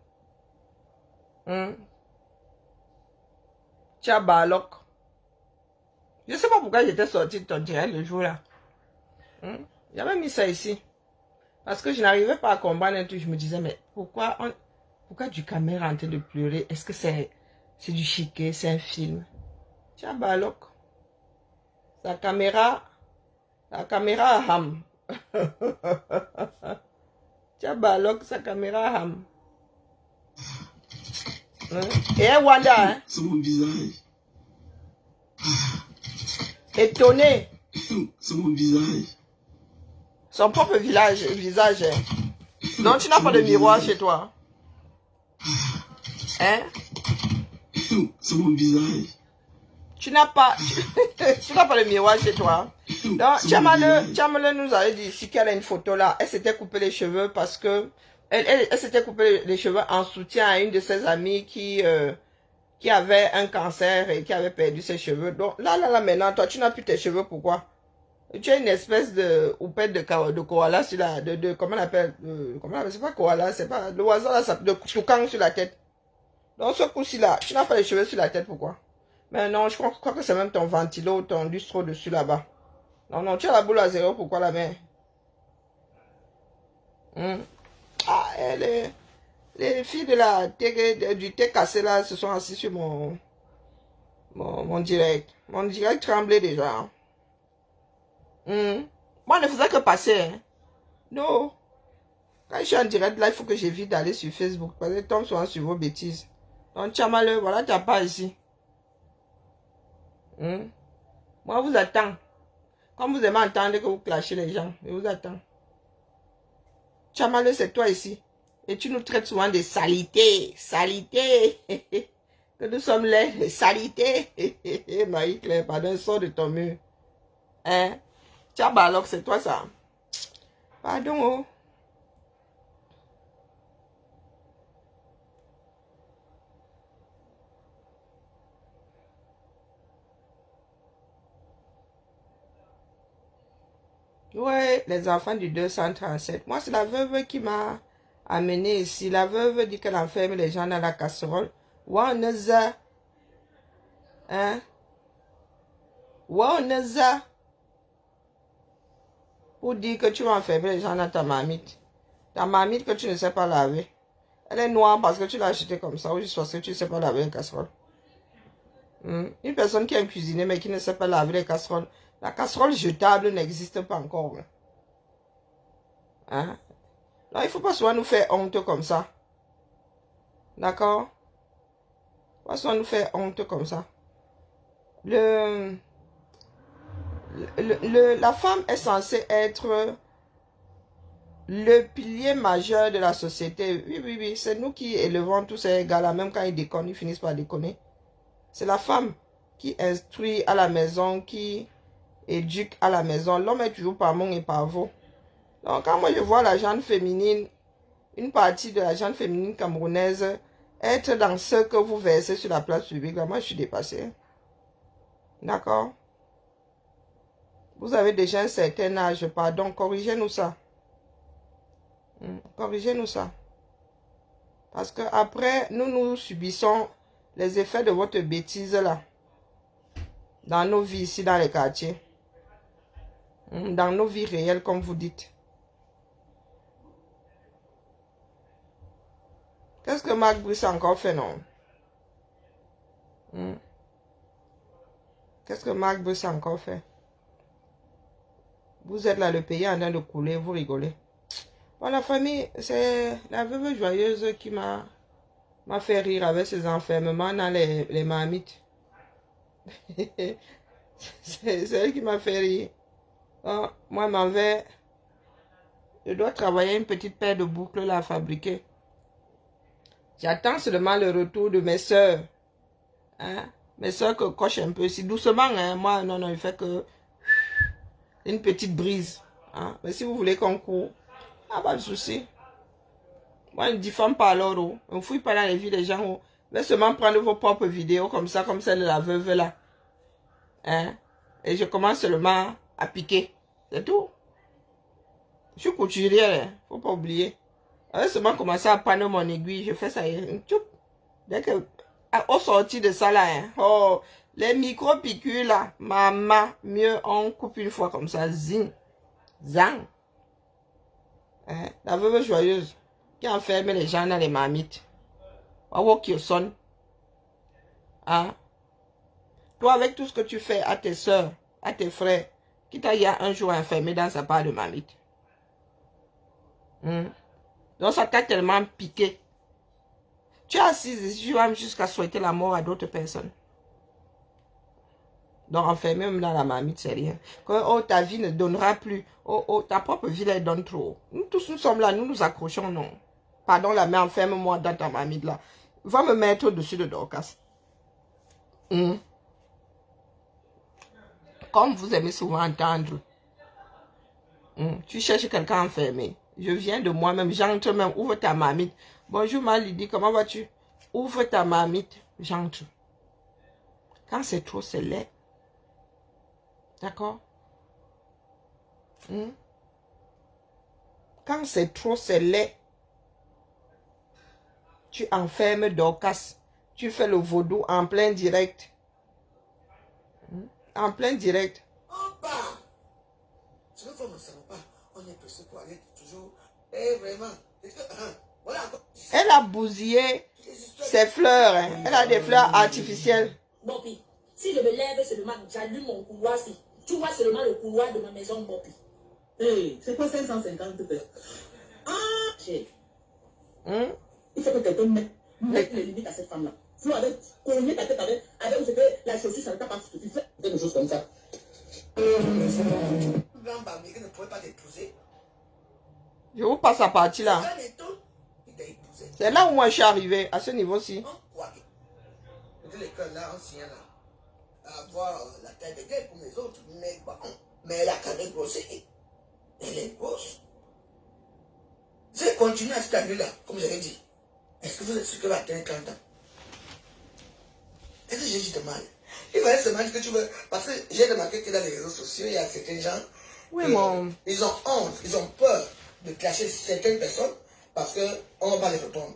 Tchabalok. Je ne sais pas pourquoi j'étais sortie de ton direct le jour là. J'avais mis ça ici. Parce que je n'arrivais pas à comprendre un truc. Je me disais, mais pourquoi du caméra en train de pleurer? Est-ce que c'est du chiquet? C'est un film? Tchabalok. La caméra a ham. Tchabalok, sa caméra a ham. Et Wanda, hein? C'est mon visage. Étonné. C'est mon visage. Son propre visage. Hein? Donc tu n'as pas de miroir chez toi. Hein? C'est mon visage. Tu n'as pas de miroir chez toi. Donc Tchamale nous avait dit ici qu'elle a une photo là. Elle s'était coupé les cheveux parce que elle s'était coupé les cheveux en soutien à une de ses amies qui avait un cancer et qui avait perdu ses cheveux. Donc là, maintenant, toi, tu n'as plus tes cheveux, pourquoi? Tu as une espèce de houppette de koala sur la... comment on appelle? C'est pas koala, c'est pas... L'oiseau là, de toucan sur la tête. Donc ce coup-ci là, tu n'as pas les cheveux sur la tête, pourquoi? Mais non, je crois que c'est même ton ventilo, ton lustre au-dessus là-bas. Non, tu as la boule à zéro, pourquoi la mère? Ah, les filles du thé cassé là se sont assises sur mon direct. Mon direct tremblait déjà. Moi, ne faisais que passer. Hein. Non. Quand je suis en direct là, il faut que j'évite d'aller sur Facebook. Parce que je tombe souvent sur vos bêtises. Donc, Tchamale, voilà ta part ici. Moi, je vous attends. Comme vous aimez entendre que vous clashez les gens, je vous attends. Tchamale, c'est toi ici. Et tu nous traites souvent de salité. Salité. Que nous sommes les salités. Marie-Claire, pardon, sors de ton mur. Hein? Tchabalok, c'est toi ça. Pardon. Oh. Ouais, les enfants du 237. Moi, c'est la veuve qui m'a amené ici. La veuve dit qu'elle enferme les gens dans la casserole. Waneza. Hein? Waneza. Pour dire que tu vas enfermer les gens dans ta marmite. Ta marmite que tu ne sais pas laver. Elle est noire parce que tu l'as achetée comme ça ou juste parce que tu ne sais pas laver une casserole. Une personne qui aime cuisiner mais qui ne sait pas laver les casseroles. La casserole jetable n'existe pas encore. Hein? Non, il ne faut pas souvent nous faire honte comme ça. D'accord? Pas souvent nous faire honte comme ça. La femme est censée être le pilier majeur de la société. Oui. C'est nous qui élevons tous ces gars-là. Même quand ils déconnent, ils finissent par déconner. C'est la femme qui instruit à la maison, qui éduque à la maison. L'homme est toujours par mon et par vous. Donc, quand moi je vois la gente féminine, une partie de la gente féminine camerounaise, être dans ce que vous versez sur la place publique, là, moi je suis dépassée. D'accord? Vous avez déjà un certain âge, pardon, corrigez-nous ça. Corrigez-nous ça. Parce que après, nous subissons les effets de votre bêtise là. Dans nos vies ici, dans les quartiers. Dans nos vies réelles, comme vous dites. Qu'est-ce que Marc Brice a encore fait, non? Qu'est-ce que Marc Brice a encore fait? Vous êtes là, le pays en train de couler, vous rigolez. Bon, la famille, c'est la veuve joyeuse qui m'a fait rire avec ses enfermements dans les marmites. C'est elle qui m'a fait rire. Oh, moi, m'en vais. Je dois travailler une petite paire de boucles là à fabriquer. J'attends seulement le retour de mes soeurs. Hein? Mes soeurs que cochent un peu. Si doucement, hein? Moi, non, il fait que une petite brise. Hein? Mais si vous voulez qu'on court, pas de souci. Moi, je ne diffame pas alors. On ne fouille pas dans les vies des gens. Mais seulement prendre vos propres vidéos comme ça, comme celle de la veuve là. Hein? Et je commence seulement à piquer. C'est tout. Je suis couturière, hein? Faut pas oublier. J'ai seulement commencé à prendre mon aiguille. Je fais ça. Dès que, au sorti de ça là, hein? Oh, les micro-piqûres là, maman, mieux on coupe une fois comme ça. Zing. Zang. Hein? La veuve joyeuse qui enferme les gens dans les marmites. Waouh, qui sonne. Hein? Toi, avec tout ce que tu fais à tes soeurs, à tes frères, qui t'a y a un jour enfermé dans sa part de marmite. Donc ça t'a tellement piqué. Tu es assise ici, tu vas jusqu'à souhaiter la mort à d'autres personnes. Donc enfermer même dans la marmite, c'est rien. Oh, ta vie ne donnera plus. Oh, ta propre vie, elle donne trop. Nous tous, nous sommes là, nous nous accrochons, non. Pardon, la main, enferme-moi dans ta marmite là. Va me mettre au-dessus de Dorcas. Comme vous aimez souvent entendre. Tu cherches quelqu'un enfermé. Je viens de moi-même, j'entre même, ouvre ta marmite. Bonjour ma Lydie, comment vas-tu? Ouvre ta marmite, j'entre. Quand c'est trop, c'est laid. D'accord? Quand c'est trop, c'est laid. Tu enfermes Dorcas. Tu fais le vaudou en plein direct. En plein direct. Je ne sais pas. On est pressé pour aller toujours. Et vraiment. Voilà. Elle a bousillé ses fleurs. Hein. Elle a des fleurs artificielles. Bopi, si je me lève seulement, j'allume mon couloir. Si tu vois seulement le couloir de ma maison, Bopi. Hey, c'est quoi 550 peut-être? Chérie. Il faut que quelqu'un mette les limites à cette femme-là. Sinon, avec cogner ta tête avec ce que la chaussure, ça ne t'a pas fait. Tu fais des choses comme ça. Grand Bambi qui ne pouvait pas t'épouser. Je vous passe à partie là. C'est là où moi je suis arrivé, à ce niveau-ci. L'école là, ancien là, avoir la taille de gueule comme les autres, mais elle a quand même grossi. Elle est grosse. Si elle continue à se calmer là, comme j'avais dit, est-ce que vous êtes sûr qu'elle va atteindre 30 ans? Est-ce que j'ai dit de mal? Il fallait seulement que tu veux. Parce que j'ai remarqué que dans les réseaux sociaux, il y a certains gens. Oui, ils ont honte, ils ont peur de clasher certaines personnes parce qu'on ne va pas les répondre.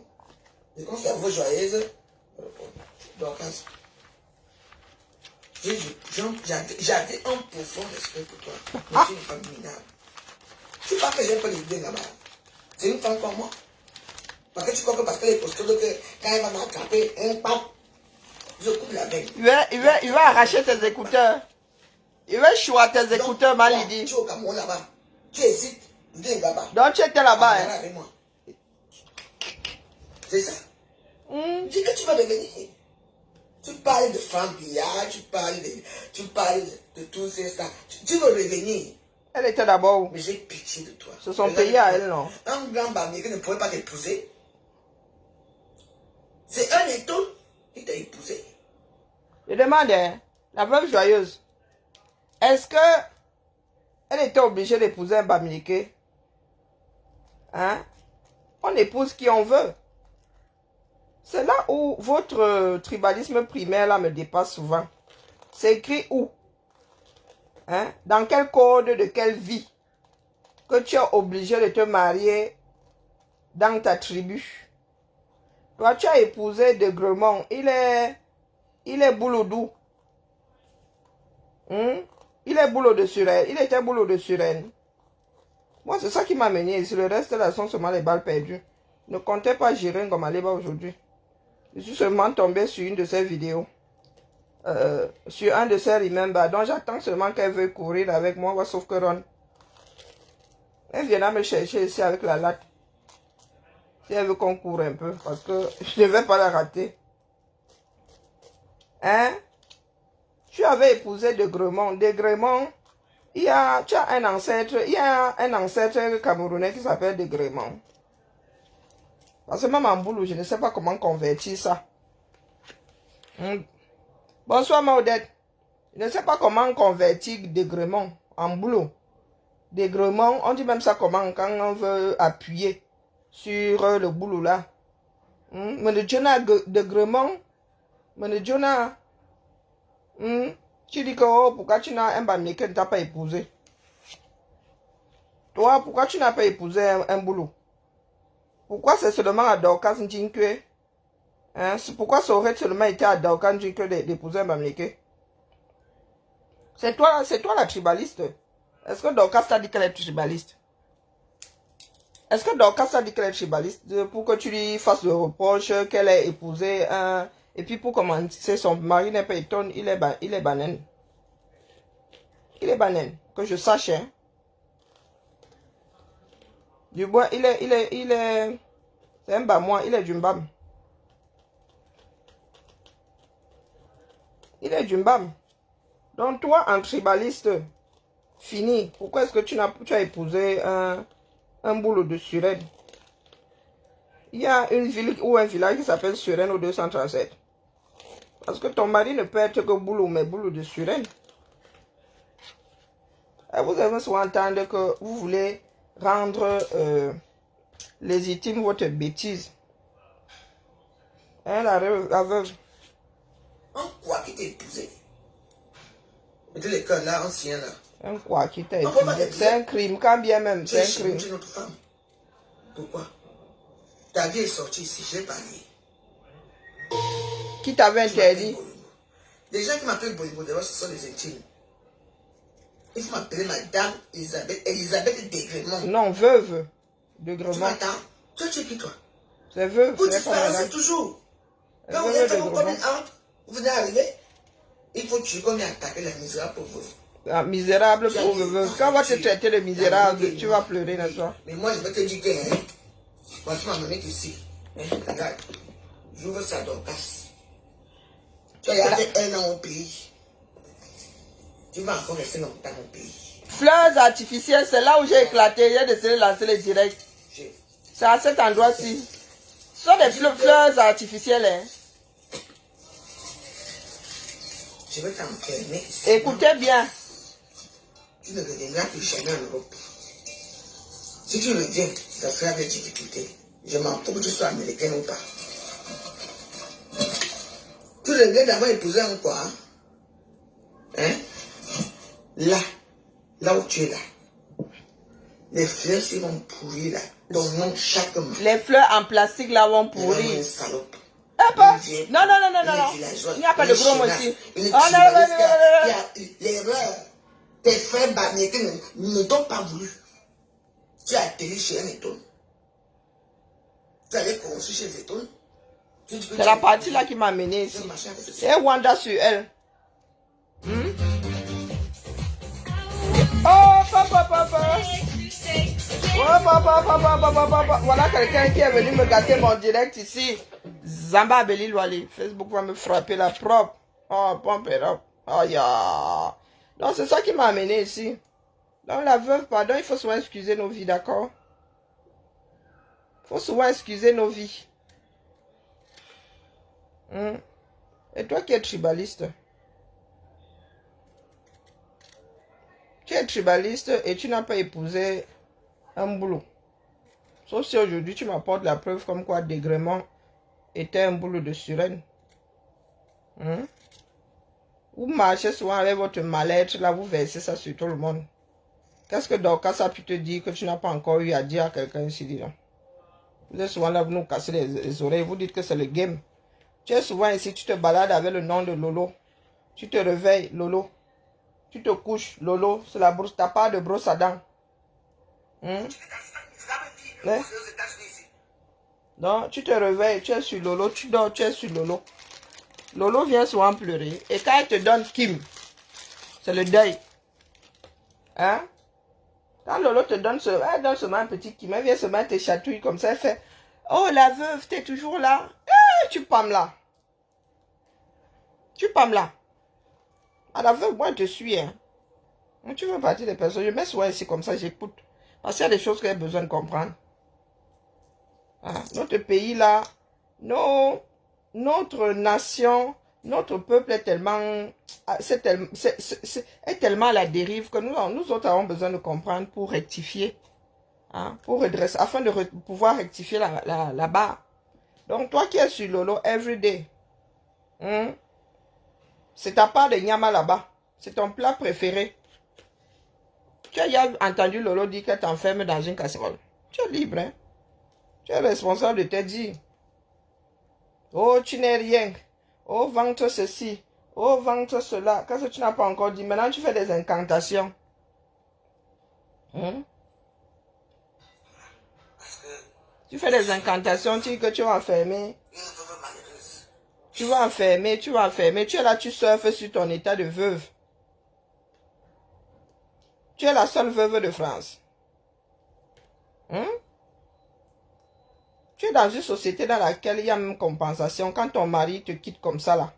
Et quand c'est à vous joyeuse, répondre. Donc, j'avais un profond respect pour toi. Mais tu es une femme minable. Je ne sais pas que j'ai pas l'idée là-bas. C'est une femme comme moi. Parce que tu crois que parce qu'elle est postule que quand elle va m'attraper, un pape. Je coupe la veine. Il va arracher tes écouteurs. Il va choisir tes écouteurs, Malidi. Tu es au Cameroun là-bas. Tu hésites. Tu es là-bas. Donc tu étais là-bas. Viens avec moi. C'est ça. Dis que tu vas devenir. Tu parles de femme billard, tu parles de tout ça. Tu veux revenir. Elle était d'abord. Mais j'ai pitié de toi. C'est son pays à elle, non? Un grand barbier qui ne pourrait pas t'épouser. C'est un éton qui t'a épousé. Je demande, hein, la veuve joyeuse, est-ce que elle était obligée d'épouser un Bamileke? Hein? On épouse qui on veut. C'est là où votre tribalisme primaire là me dépasse souvent. C'est écrit où? Hein? Dans quel code de quelle vie que tu es obligé de te marier dans ta tribu? Toi, tu as épousé de Gremont. Il est Bouloudou. Il est boulot de Suren. Il était boulot de Suren. Moi, c'est ça qui m'a mené ici. Le reste, là, sont seulement les balles perdues. Ne comptez pas gérer comme Aléba aujourd'hui. Je suis seulement tombé sur une de ces vidéos. Sur un de ces remember. Donc, j'attends seulement qu'elle veuille courir avec moi, sauf que Ron. Elle viendra me chercher ici avec la latte. Si elle veut qu'on court un peu, parce que je ne vais pas la rater. Hein? Tu avais épousé de Gremont. De Gremont, tu as un ancêtre camerounais qui s'appelle de Gremont. Parce que même en boulot, je ne sais pas comment convertir ça. Bonsoir, Maudette. Je ne sais pas comment convertir de Gremont en boulot. De Gremont, on dit même ça comment quand on veut appuyer sur le boulot là. Mais le Jonah de Gremont, mais le Jonah, tu dis que oh, pourquoi tu n'as un bamier que tu n'as pas épousé? Toi, pourquoi tu n'as pas épousé un boulot? Pourquoi c'est seulement à Dorcas Njinkwe? Pourquoi ça aurait seulement été à Dorcas Njinkwe d'épouser un bamier? C'est toi la tribaliste. Est-ce que Dorcas t'a dit qu'elle est tribaliste? Est-ce que Dorcas t'a dit qu'elle est tribaliste pour que tu lui fasses le reproche qu'elle ait épousé un... Et puis pour commencer, son mari n'est pas étonné, il est banane. Il est banane, que je sache. Hein. Du bois, il est... C'est un bamois, il est du mbam. Il est du mbam. Donc toi, en tribaliste, fini. Pourquoi est-ce que tu as épousé un boulot de Suren? Il y a une ville ou un village qui s'appelle Suren au 237. Parce que ton mari ne peut être que boulot, mais boulot de Suren. Et vous avez souvent entendu que vous voulez rendre légitime votre bêtise. Hein, la veuve. Un quoi qui t'a épousé? Mettez les cœurs là, ancien là. Un quoi qui t'a épousé? C'est un crime, quand bien même, c'est un crime. Tu es notre femme. Pourquoi? Ta vie est sortie ici, j'ai parlé. Qui t'avait interdit? Les gens qui m'appellent Bolingo, d'abord, ce sont des intimes. Il faut m'appeler madame Elisabeth de Gremont. Non, veuve de Gremont. Tu m'attends? Toi, tu es qui toi? C'est veuve. Vous disparaissez toujours. Quand vous êtes comme une entre, vous venez arriver, il faut tuer comme attaquer la misérable pour vous. La misérable pour veuve. Quand on va te traiter de misérable, tu vas pleurer, n'est-ce pas? Mais moi, je vais te dire que, voici ma monnaie ici. Regarde, j'ouvre ça d'Orcas. Tu as fait 1 an au pays. Tu vas encore rester longtemps au pays. Fleurs artificielles, c'est là où j'ai éclaté. J'ai décidé de lancer les directs. C'est à cet endroit-ci. Ce sont des fleurs artificielles. Hein. Je vais t'enfermer. Écoutez bien. Tu ne reviendras plus jamais en Europe. Si tu reviens, ça sera avec difficulté. Je m'en fous que tu sois américain ou pas. Tu regrettes d'avoir épousé un quoi? Hein? Là où tu es là. Les fleurs qui vont pourrir là. Ton nom chaque mois. Les fleurs en plastique là vont pourrir. Salope. Non. Il n'y a pas de gros motif. L'erreur. Tes frères américains ne t'ont pas voulu. Tu as atterri chez un étonne. Tu allais construire chez Zéton. C'est la partie là qui m'a amené ici. Et Wanda sur elle. Oh, papa. Oh, papa. Voilà quelqu'un qui est venu me gâter mon direct ici. Zamba Belil Wali. Facebook va me frapper la propre. Oh, pompe it up. Oh, yeah. Donc, c'est ça qui m'a amené ici. Donc, la veuve, pardon, il faut souvent excuser nos vies, d'accord? Il faut souvent excuser nos vies. Et toi qui es tribaliste, tu es tribaliste et tu n'as pas épousé un boulot. Sauf si aujourd'hui tu m'apportes la preuve comme quoi dégrèment était un boulot de sirène. Vous marchez souvent avec votre mal-être, là vous versez ça sur tout le monde. Qu'est-ce que Dorcas a pu te dire que tu n'as pas encore eu à dire à quelqu'un ici, dis donc? Vous êtes souvent là, vous nous cassez les oreilles, vous dites que c'est le game. Tu es souvent ici, tu te balades avec le nom de Lolo. Tu te réveilles, Lolo. Tu te couches, Lolo. C'est la brosse, t'as pas de brosse à dents. Donc, tu te réveilles, tu es sur Lolo. Tu dors, tu es sur Lolo. Lolo vient souvent pleurer. Et quand elle te donne Kim, c'est le deuil. Quand Lolo te donne elle donne seulement un petit Kim, elle vient seulement te chatouiller comme ça, elle fait « Oh, la veuve, t'es toujours là? » Tu pâmes là. À la veuve, moi, je te suis. Tu veux partir des personnes, je mets souvent ici comme ça, j'écoute. Parce qu'il y a des choses qu'elle a besoin de comprendre. Notre pays là, notre nation, notre peuple est tellement, est tellement à la dérive que nous autres avons besoin de comprendre pour rectifier. Pour redresser, afin de pouvoir rectifier la barre. Donc, toi qui es sur Lolo everyday, c'est ta part de nyama là-bas. C'est ton plat préféré. Tu as entendu Lolo dire qu'elle t'enferme dans une casserole. Tu es libre, hein? Tu es responsable de te dire. Oh, tu n'es rien. Oh, ventre ceci. Oh, ventre cela. Qu'est-ce que tu n'as pas encore dit? Maintenant, tu fais des incantations. Tu fais des incantations, tu dis que tu vas enfermer. Tu vas enfermer. Tu es là, tu surfes sur ton état de veuve. Tu es la seule veuve de France. Tu es dans une société dans laquelle il y a même compensation. Quand ton mari te quitte comme ça, là,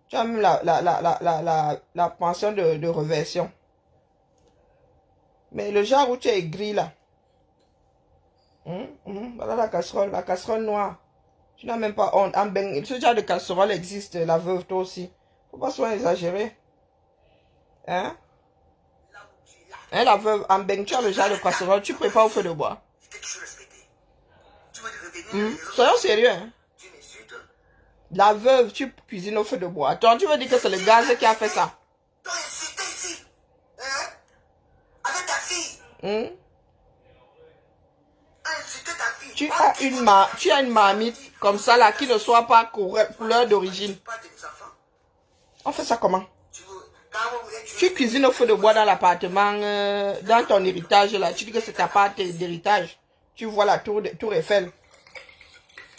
tu as même la pension de reversion. Mais le genre où tu es gris, là, voilà la casserole noire. Tu n'as même pas honte. Ce genre de casserole existe, la veuve, toi aussi. Faut pas souvent exagérer. La veuve, en beng, tu as le genre de casserole, tu prépares au feu de bois. Soyons sérieux. La veuve, tu cuisines au feu de bois. Attends, tu veux dire que c'est le gaz qui a fait ça? Avec ta fille. Tu as une marmite comme ça là qui ne soit pas couleur d'origine. On fait ça comment? Tu cuisines au feu de bois dans l'appartement, dans ton héritage là. Tu dis que c'est ta part d'héritage. Tu vois la tour Eiffel.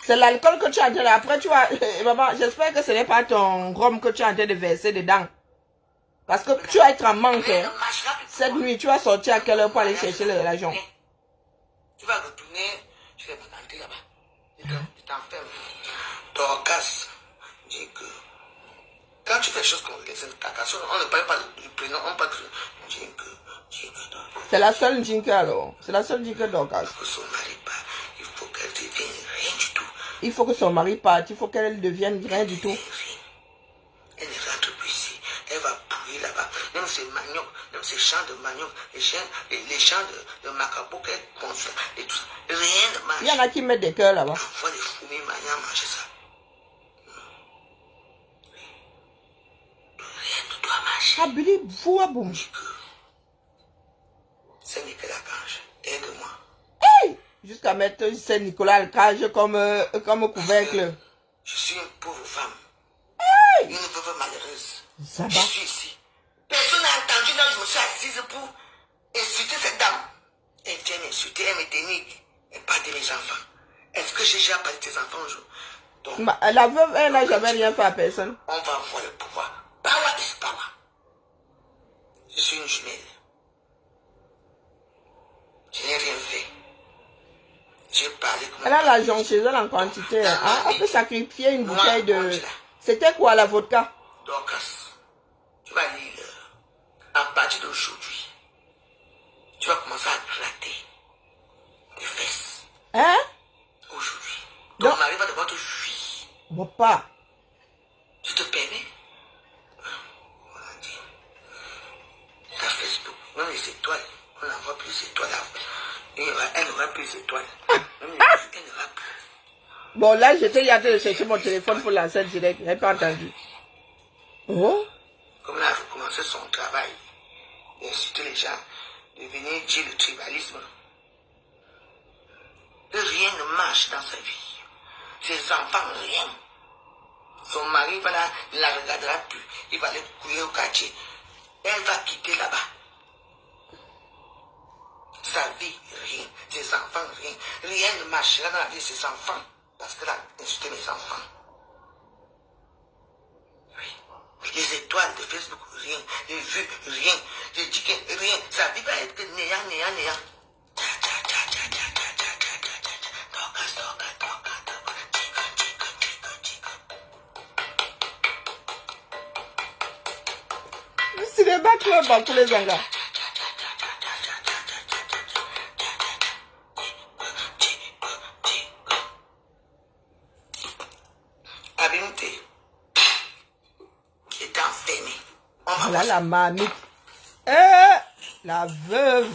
C'est l'alcool que tu as en train de... Après tu vas... Maman, j'espère que ce n'est pas ton rhum que tu es en train de verser dedans. Parce que tu vas être en manque. Cette nuit, tu vas sortir à quelle heure pour aller chercher l'argent? Tu vas retourner, tu vas rentrer là-bas. Tu t'enfermes. Dorcas dit que quand tu fais des choses comme les incantations, on ne parle pas du prénom, on parle de Jingle. C'est la seule Jingle alors. C'est la seule Jingle Dorcas. Il faut que son mari parte, il faut qu'elle devienne rien du tout. Il faut que son mari parte, il faut qu'elle devienne rien du tout. Elle ne rentre plus ici, elle va pourrir là-bas. Même ces maniocs, même ces champs de manioc, les champs de macabre qu'elle construit et tout ça. Rien ne marche. Il y en a qui mettent des cœurs là-bas. On voit les fourmis maniants manger ça. Rien ne doit marcher. Abili, vous à boum. C'est Nicolas Archange, aide-moi. Hey! Jusqu'à mettre Saint-Nicolas Archange comme couvercle. Je suis une pauvre femme. Hey! Une veuve malheureuse. Ça va? Je suis ici. Personne n'a entendu, là je me suis assise pour insulter cette dame. Elle vient m'insulter, elle me dénigre. Elle parle de mes enfants. Est-ce que j'ai déjà parlé de tes enfants un jour? Donc, La veuve, elle n'a jamais rien fait à personne. on va voir le pouvoir. Power is power. Je suis une jumelle. Je n'ai rien fait. J'ai parlé comme Elle a l'argent chez elle en quantité. Hein? Elle peut sacrifier une bouteille de... C'était quoi la vodka? Dorcas, tu vas lire. À partir d'aujourd'hui, tu vas commencer à gratter tes fesses. Hein? Aujourd'hui. Donc- Ton mari va devoir te fuir. Bon, pas. Tu te permets? On a dit. La Facebook, même les étoiles, on n'envoie plus les étoiles. Elle n'aura plus les étoiles. Même les musiques, elle n'aura plus. Bon, là, j'étais en train de chercher mon téléphone pour lancer le direct. Je n'ai pas entendu. Oh? Comme elle a recommencé son travail, d'insulter les gens, de venir dire le tribalisme. Rien ne marche dans sa vie. Ses enfants, rien. Son mari va là, ne la regardera plus. Il va aller courir au quartier. Elle va quitter là-bas. Sa vie, rien. Ses enfants, rien. Rien ne marchera dans la vie de ses enfants. Parce qu'elle a insulté mes enfants. Oui. Les étoiles de Facebook, rien. Les vues, rien. Les tickets, rien. Sa vie va être néant, néant, néant. C'est le bac club pour les Zanga. Abimté, qui est enfermé. Voilà la mamie. La veuve.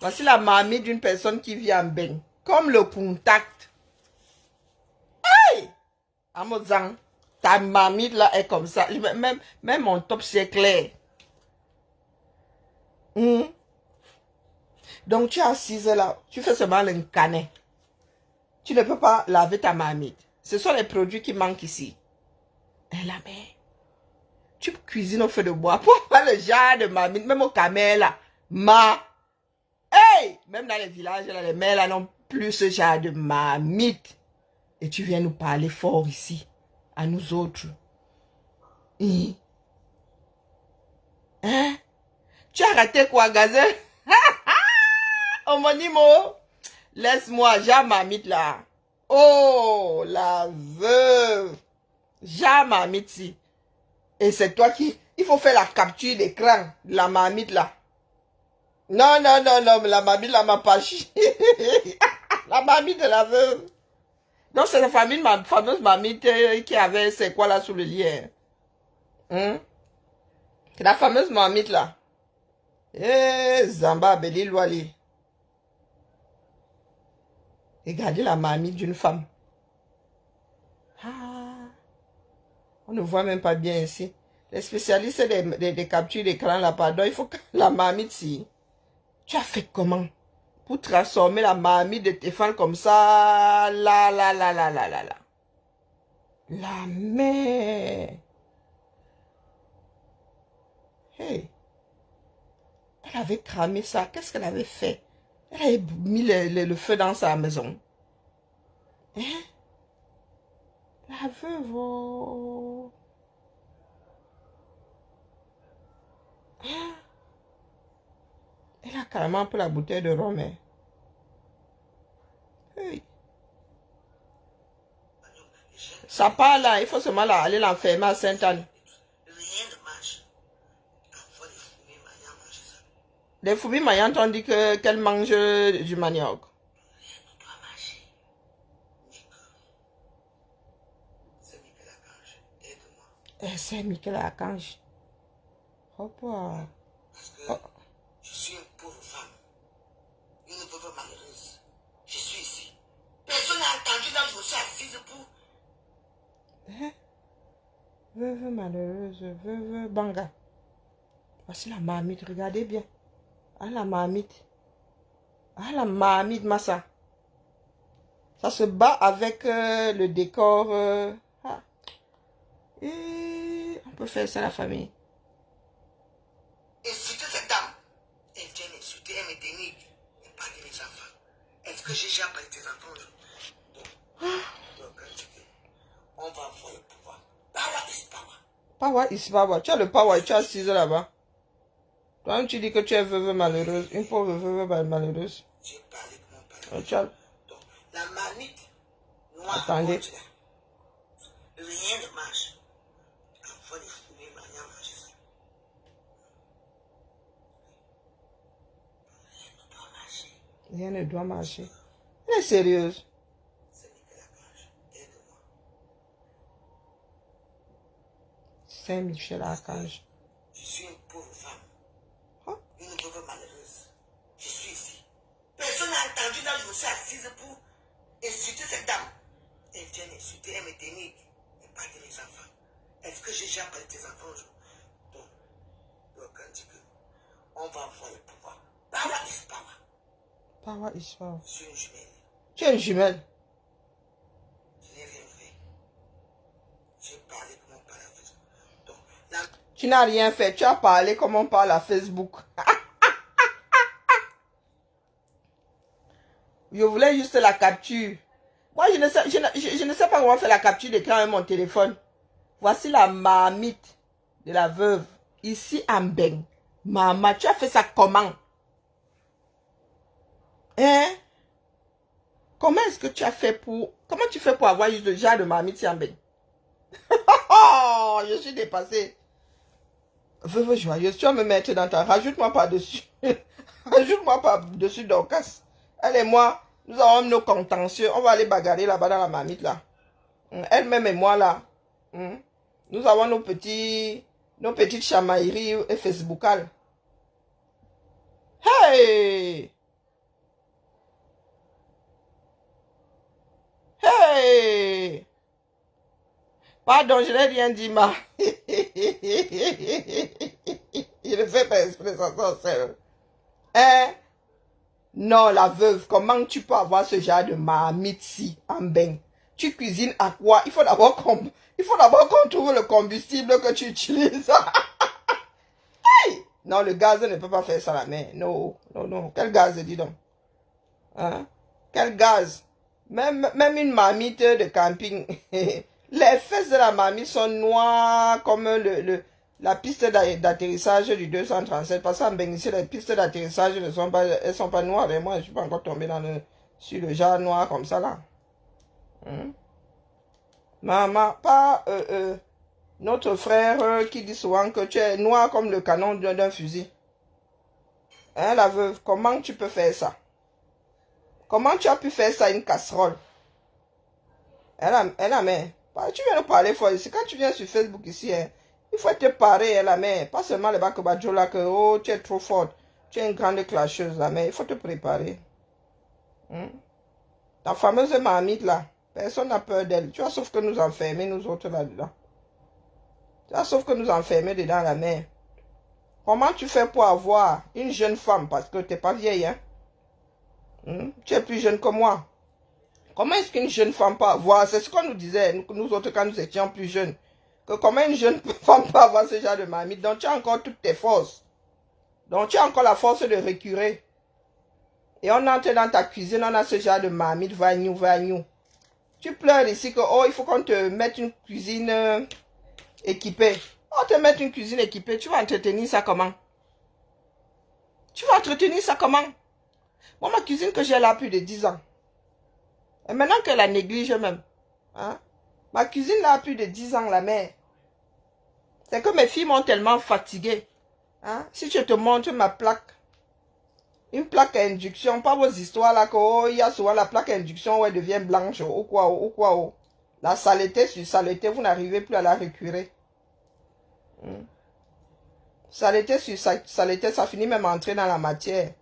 Voici la mamie d'une personne qui vit en Ben. Comme le contact. Hey! Amozang, ta mamie là est comme ça. Même mon top c'est clair. Donc tu es assise là. Tu fais seulement le canet. Tu ne peux pas laver ta mamie. Ce sont les produits qui manquent ici. Et la mère. Tu cuisines au feu de bois pour faire le genre de mamie, même au camel là. Hey! Même dans les villages, là, les mères là n'ont plus ce genre de mamite. Et tu viens nous parler fort ici, à nous autres. Hein? Tu as raté quoi, gazelle? Homonimo, laisse-moi, j'ai mamite là. Oh, la veuve. J'ai mamite si. Et c'est toi qui... Il faut faire la capture d'écran de la mamite là. Non, non, non, non, mais la mamite là m'a pas chié. La mamite de la veuve. Donc c'est la famille, ma fameuse mamite qui avait c'est quoi là sous le lit. C'est la fameuse mamite là. Zamba, Beli, Loali. Regardez la mamite d'une femme. On ne voit même pas bien ici. Les spécialistes des captures d'écran là, pardon, il faut que la mamite si. Tu as fait comment pour transformer la mamie de tes fans comme ça? La mère. Hey. Elle avait cramé ça. Qu'est-ce qu'elle avait fait? Elle avait mis le feu dans sa maison. Hein? La veuve. Oh. Hein? Elle a carrément pris la bouteille de rhum. Hey. Ça part là, il faut seulement aller l'enfermer à Sainte-Anne. Rien ne marche. Envoie les fourmis maniants manger ça. Les fourmis maillantes ont dit qu'elles mangent du manioc. Rien ne doit marcher. Nico. C'est Michel Archange. Aide-moi. C'est Michel Archange. Hop. Parce que je suis une pauvre femme. Une veuve malheureuse. Je suis ici. Personne n'a entendu là où je me suis assise pour... Veuve malheureuse, veuve banga. Voici la marmite, regardez bien. Ah la marmite. Ah la marmite massa. Ça se bat avec le décor. Et on peut faire ça la famille. Insulter cette dame. Elle vient m'insulter, elle me dénigre. Elle parle de mes enfants. Est-ce que j'ai déjà parlé de tes enfants aujourd'hui? Donc, On va voir le pouvoir. Power is power. Power is power. Tu as le power et tu as 6 là-bas. Toi-même, tu dis que tu es veuve malheureuse. Une pauvre veuve malheureuse. J'ai parlé de mon père. Tu as... Donc, la marmite noire. Attendez. Rien ne marche. Enfant des fruits, rien ne marche ça. Rien ne doit marcher. Elle est sérieuse. C'est Michel Archange. Aide-moi. Saint Michel Archange. Je suis une pauvre femme. Hein? Une pauvre malheureuse. Je suis ici. Personne n'a entendu là, je me suis assise pour insulter cette dame. Elle vient m'insulter, elle me dénigre. Elle parle de mes enfants. Est-ce que j'ai déjà parlé de tes enfants aujourd'hui? Donc, on dit que on va voir le pouvoir. Power is power. Power is power. Je suis une jumelle. Tu es une jumelle. Je n'ai rien fait. J'ai parlé comme on parle à Facebook. Donc, là, Tu n'as rien fait. Tu as parlé comme on parle à Facebook. Je voulais juste la capture. Moi, je ne sais pas comment faire la capture d'écran avec mon téléphone. Voici la marmite de la veuve. Ici, en Beng. Maman, tu as fait ça comment? Hein? Comment est-ce que tu as fait pour... Comment tu fais pour avoir juste le genre de marmite ici en Beng? Oh, je suis dépassée. Veuve joyeuse, tu vas me mettre dans ta... Rajoute-moi par-dessus. Rajoute-moi par-dessus Dorcas. Elle et moi, nous avons nos contentieux. On va aller bagarrer là-bas dans la marmite là. Elle-même et moi là. Nous avons nos petites chamailleries et facebookales. Hey! Hey! Pardon, je n'ai rien dit, ma. Il ne fait pas exprès, ça sert. Hein? Non, la veuve, comment tu peux avoir ce genre de marmite si en bain? Tu cuisines à quoi? Il faut d'abord qu'on trouve le combustible que tu utilises. Hey! Non, le gaz ne peut pas faire ça, la mère. Non, non, non. Quel gaz, dis donc? Hein? Quel gaz? Même une marmite de camping. Les fesses de la marmite sont noires comme la piste d'atterrissage du 237. Parce qu'en Bénicie, les pistes d'atterrissage ne sont pas noires. Et moi, je ne suis pas encore tombé sur le genre noir comme ça là. Maman, pas notre frère qui dit souvent que tu es noir comme le canon d'un fusil. Hein, la veuve, comment tu peux faire ça? Comment tu as pu faire ça une casserole? Elle a mère. Tu viens nous parler fort ici. Quand tu viens sur Facebook ici, hein, il faut te parer, la mère. Pas seulement le bac badjo là que oh, tu es trop forte. Tu es une grande clasheuse, la mère. Il faut te préparer. Ta fameuse marmite là. Personne n'a peur d'elle. Tu vois, sauf que nous enfermer, nous autres là-dedans. Tu vois, sauf que nous enfermer dedans, la mère. Comment tu fais pour avoir une jeune femme? Parce que tu n'es pas vieille, hein. Tu es plus jeune que moi. Comment est-ce qu'une jeune femme peut avoir... C'est ce qu'on nous disait, nous autres, quand nous étions plus jeunes. Que comment une jeune femme peut avoir ce genre de marmite. Donc, tu as encore toutes tes forces. Donc, tu as encore la force de récurer. Et on entre dans ta cuisine, on a ce genre de marmite, va-nous. Tu pleures ici que, oh, il faut qu'on te mette une cuisine équipée. On te met une cuisine équipée, tu vas entretenir ça comment? Tu vas entretenir ça comment? Moi, ma cuisine que j'ai là plus de 10 ans. Et maintenant qu'elle la néglige même. Hein? Ma cuisine là a plus de 10 ans, la mère. C'est que mes filles m'ont tellement fatiguée. Hein? Si je te montre ma plaque. Une plaque à induction. Pas vos histoires là que oh, il y a souvent la plaque à induction où elle devient blanche. Ou quoi. La saleté sur saleté, vous n'arrivez plus à la récurer. Saleté sur saleté, ça finit même à entrer dans la matière.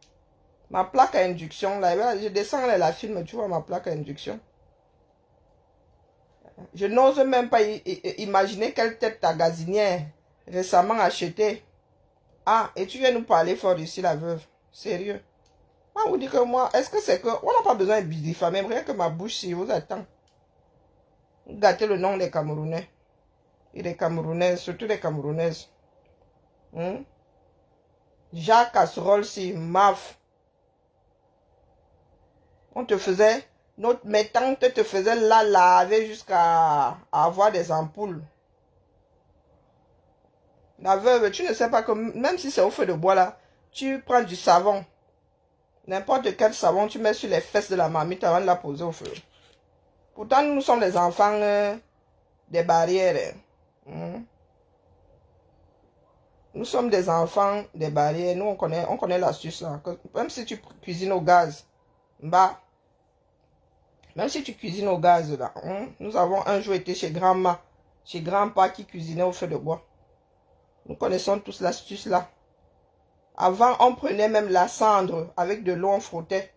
Ma plaque à induction, là, je descends là, la filme, tu vois ma plaque à induction. Je n'ose même pas imaginer quelle tête ta gazinière récemment achetée. Ah, et tu viens nous parler fort ici, la veuve. Sérieux. Moi, vous dites que moi, est-ce que c'est que... On n'a pas besoin de diffamer, rien que ma bouche, si vous attend. Gâtez le nom des Camerounais. Et des Camerounaises, surtout des Camerounaises. Jacques Casserole, si, maf. On te faisait Mes tantes te faisaient la laver jusqu'à avoir des ampoules. La veuve, tu ne sais pas que même si c'est au feu de bois là, tu prends du savon. N'importe quel savon, tu mets sur les fesses de la marmite avant de la poser au feu. Pourtant, nous sommes les enfants des barrières. Nous sommes des enfants des barrières. Nous, on connaît l'astuce là. Même si tu cuisines au gaz, bah, même si tu cuisines au gaz là, nous avons un jour été chez grand-ma, chez grand-pa qui cuisinait au feu de bois. Nous connaissons tous l'astuce là. Avant, on prenait même la cendre avec de l'eau, on frottait.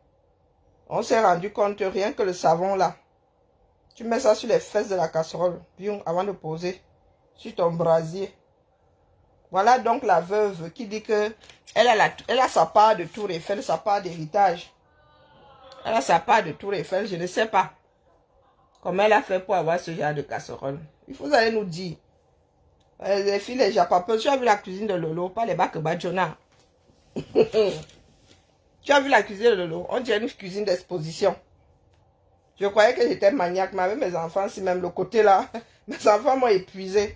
On s'est rendu compte rien que le savon là. Tu mets ça sur les fesses de la casserole, avant de poser sur ton brasier. Voilà donc la veuve qui dit que elle a sa part de Tour Eiffel, sa part d'héritage. Elle a sa part de Tour Eiffel, je ne sais pas comment elle a fait pour avoir ce genre de casserole. Il faut aller nous dire. Les filles, les japapeuses, tu as vu la cuisine de Lolo, pas les bacs Bajona. Tu as vu la cuisine de Lolo, on dirait une cuisine d'exposition. Je croyais que j'étais maniaque, mais avec mes enfants, si même le côté là, mes enfants m'ont épuisé.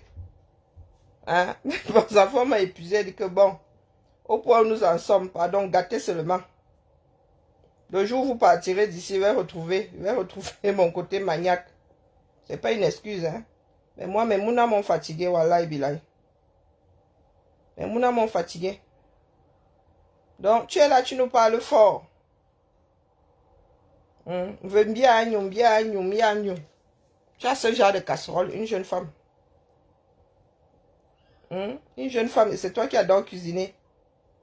Hein? Mes enfants m'ont épuisé, ils disent que bon, au point où nous en sommes, pardon, gâtez seulement. Le jour où vous partirez d'ici, je vais retrouver mon côté maniaque. C'est pas une excuse, hein. Mais moi, mes mouna m'ont fatigué, wallahi bilahi. Mes mouna m'ont fatigué. Donc, tu es là, tu nous parles fort. Tu as ce genre de casserole, une jeune femme. Une jeune femme, et c'est toi qui adore cuisiner.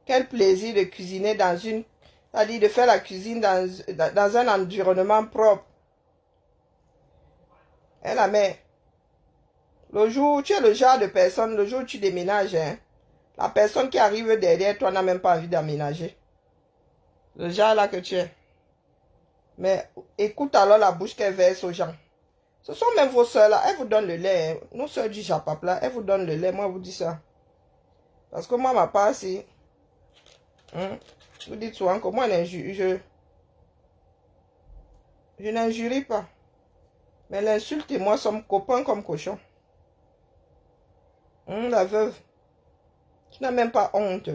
Quel plaisir de cuisiner dans une... C'est-à-dire de faire la cuisine dans un environnement propre. Et la mère, le jour, tu es le genre de personne, le jour où tu déménages, hein, la personne qui arrive derrière toi n'a même pas envie d'aménager. Le genre là que tu es. Mais écoute alors la bouche qu'elle verse aux gens. Ce sont même vos soeurs là, elles vous donnent le lait. Hein. Nos soeurs du Japap là, elles vous donnent le lait. Moi, je vous dis ça. Parce que moi, ma part, c'est... Vous dites souvent que moi, je n'injurie pas. Mais l'insulte et moi sommes copains comme cochons. La veuve. Tu n'as même pas honte.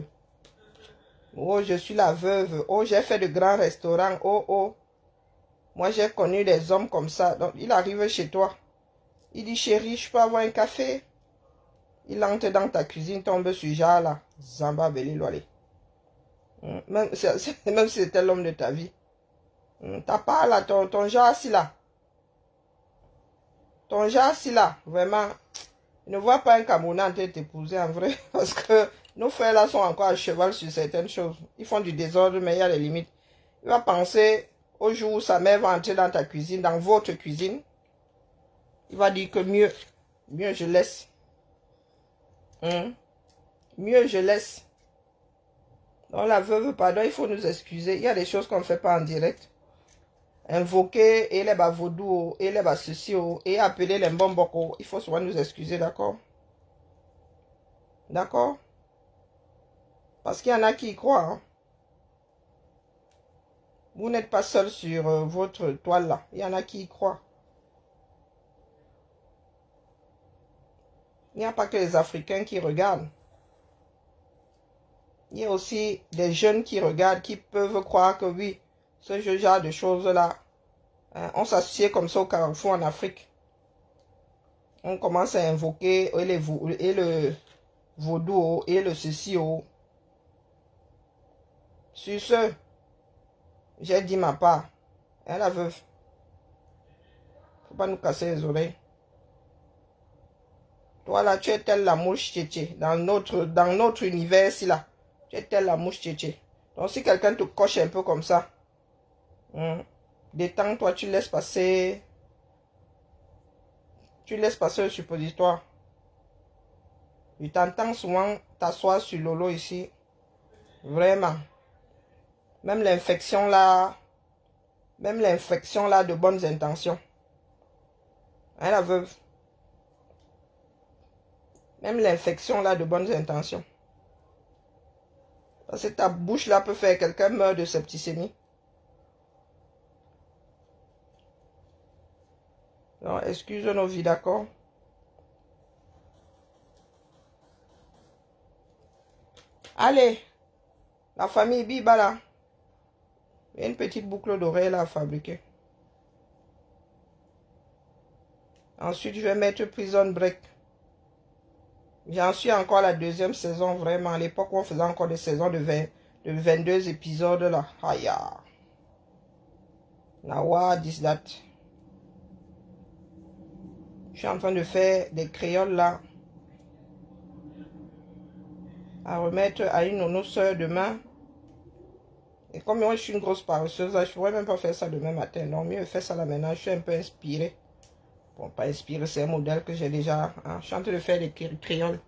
Oh, je suis la veuve. Oh, j'ai fait de grands restaurants. Oh, oh. Moi, j'ai connu des hommes comme ça. Donc, il arrive chez toi. Il dit, chérie, je peux avoir un café? Il entre dans ta cuisine, tombe sur genre là. Zamba Beli Loale. Même si c'était l'homme de ta vie. T'as pas là, ton genre assis là. Ton genre assis là, vraiment. Ne vois pas un Camerounais en train de t'épouser en vrai. Parce que nos frères là sont encore à cheval sur certaines choses. Ils font du désordre, mais il y a des limites. Il va penser au jour où sa mère va entrer dans ta cuisine, dans votre cuisine. Il va dire que mieux je laisse. Mieux je laisse. Donc la veuve, pardon, il faut nous excuser. Il y a des choses qu'on ne fait pas en direct. Invoquer et les bas vaudou et les bas ceci et appeler les mbomboko. Il faut souvent nous excuser, d'accord? D'accord? Parce qu'il y en a qui y croient. Hein? Vous n'êtes pas seul sur votre toile là. Il y en a qui y croient. Il n'y a pas que les Africains qui regardent. Il y a aussi des jeunes qui regardent, qui peuvent croire que oui, ce genre de choses-là, hein, on s'assied comme ça au Carrefour en Afrique. On commence à invoquer et le vaudou et le ceci. Sur ce, j'ai dit ma part. Hein, la veuve. Faut pas nous casser les oreilles. Toi là, tu es telle la mouche tchétché. Dans notre univers ici là. Tu es telle la mouche tchétché. Donc si quelqu'un te coche un peu comme ça, détends-toi, tu laisses passer le suppositoire. Je t'entends souvent t'asseoir sur Lolo ici. Vraiment. Même l'infection là de bonnes intentions. Hein, la veuve? Même l'infection là de bonnes intentions. Parce que ta bouche là peut faire quelqu'un meurt de septicémie. s'excuse nos vies, d'accord? Allez, la famille Biba là. Il y a une petite boucle d'oreille à fabriquer. Ensuite, je vais mettre Prison Break. J'en suis encore à la deuxième saison, vraiment. À l'époque, on faisait encore des saisons de 22 épisodes là. Aïe. Now what is that? Je suis en train de faire des créoles là. À remettre à une de nos soeurs demain. Et comme moi je suis une grosse paresseuse, je ne pourrais même pas faire ça demain matin. Non, mieux faire ça là maintenant. Je suis un peu inspirée. Bon, pas inspirée, c'est un modèle que j'ai déjà. Hein. Je suis en train de faire des créoles.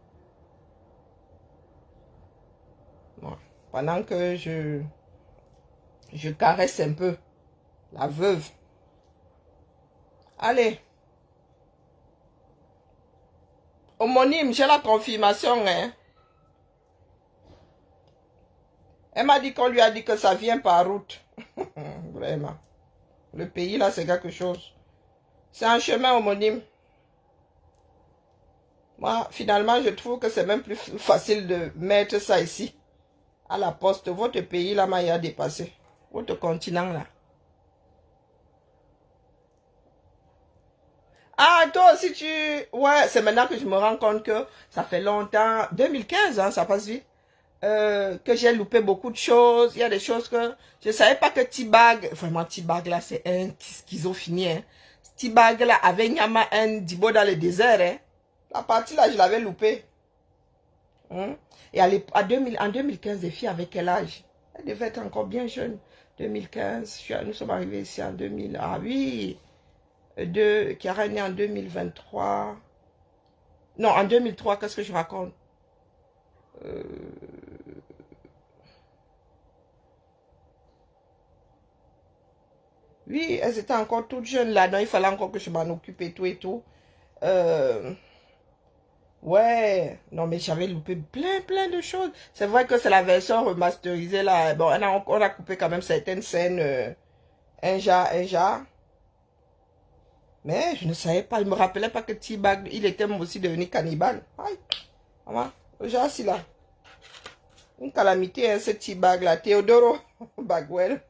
Bon. Pendant que je caresse un peu la veuve. Allez. Homonyme, j'ai la confirmation, hein. Elle m'a dit qu'on lui a dit que ça vient par route. Vraiment. Le pays, là, c'est quelque chose. C'est un chemin homonyme. Moi, finalement, je trouve que c'est même plus facile de mettre ça ici. À la poste. Votre pays, là, m'a a dépassé. Votre continent, là. Ah, toi aussi, Ouais, c'est maintenant que je me rends compte que ça fait longtemps. 2015, hein, ça passe vite. Que j'ai loupé beaucoup de choses. Il y a des choses que je ne savais pas que T-Bag, vraiment T-Bag là, c'est un schizophrénie. Hein. T-Bag là, avait Nyama un Dibo dans le désert. Hein. La partie là, je l'avais loupé. Hein? Et en 2015, les filles avaient quel âge? Elles devaient être encore bien jeunes. 2015, nous sommes arrivés ici en 2000. Ah oui, Chiara est née en 2023. Non, en 2003, qu'est-ce que je raconte? Oui, elles étaient encore toutes jeunes là. Non, il fallait encore que je m'en occupe et tout et tout. Ouais. Non, mais j'avais loupé plein de choses. C'est vrai que c'est la version remasterisée là. Bon, on a coupé quand même certaines scènes. Un genre. Mais je ne savais pas. Je ne me rappelais pas que T-Bag, il était même aussi devenu cannibale. Aïe. Maman, genre si là. Une calamité, hein, ce T-Bag là. Théodoro Bagwell.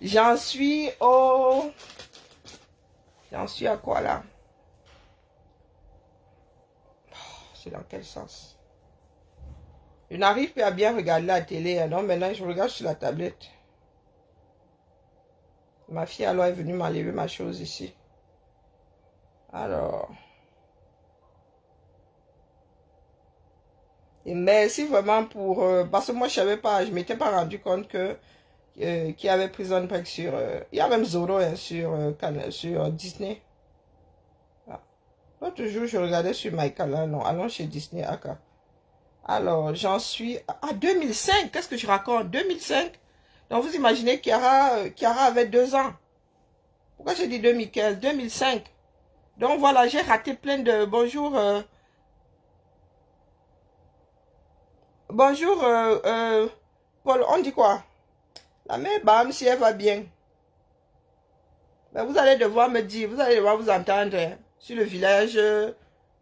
J'en suis à quoi là? C'est dans quel sens? Je n'arrive plus à bien regarder la télé. Non, maintenant je regarde sur la tablette. Ma fille alors est venue m'enlever ma chose ici. Alors. Et merci vraiment pour... parce que moi je savais pas, je m'étais pas rendu compte que qui avait Prison Break sur... il y a même Zorro hein, sur Disney. Ah. L'autre jour, je regardais sur MyCanal. Non, allons chez Disney. Aka. Alors, j'en suis... à 2005, qu'est-ce que je raconte? 2005. Donc, vous imaginez Chiara avait 2 ans. Pourquoi j'ai dit 2015? 2005. Donc, voilà, j'ai raté plein de... Bonjour. Bonjour, Paul, on dit quoi? La mère, bam, si elle va bien. Mais vous allez devoir me dire, vous allez devoir vous entendre hein, sur le village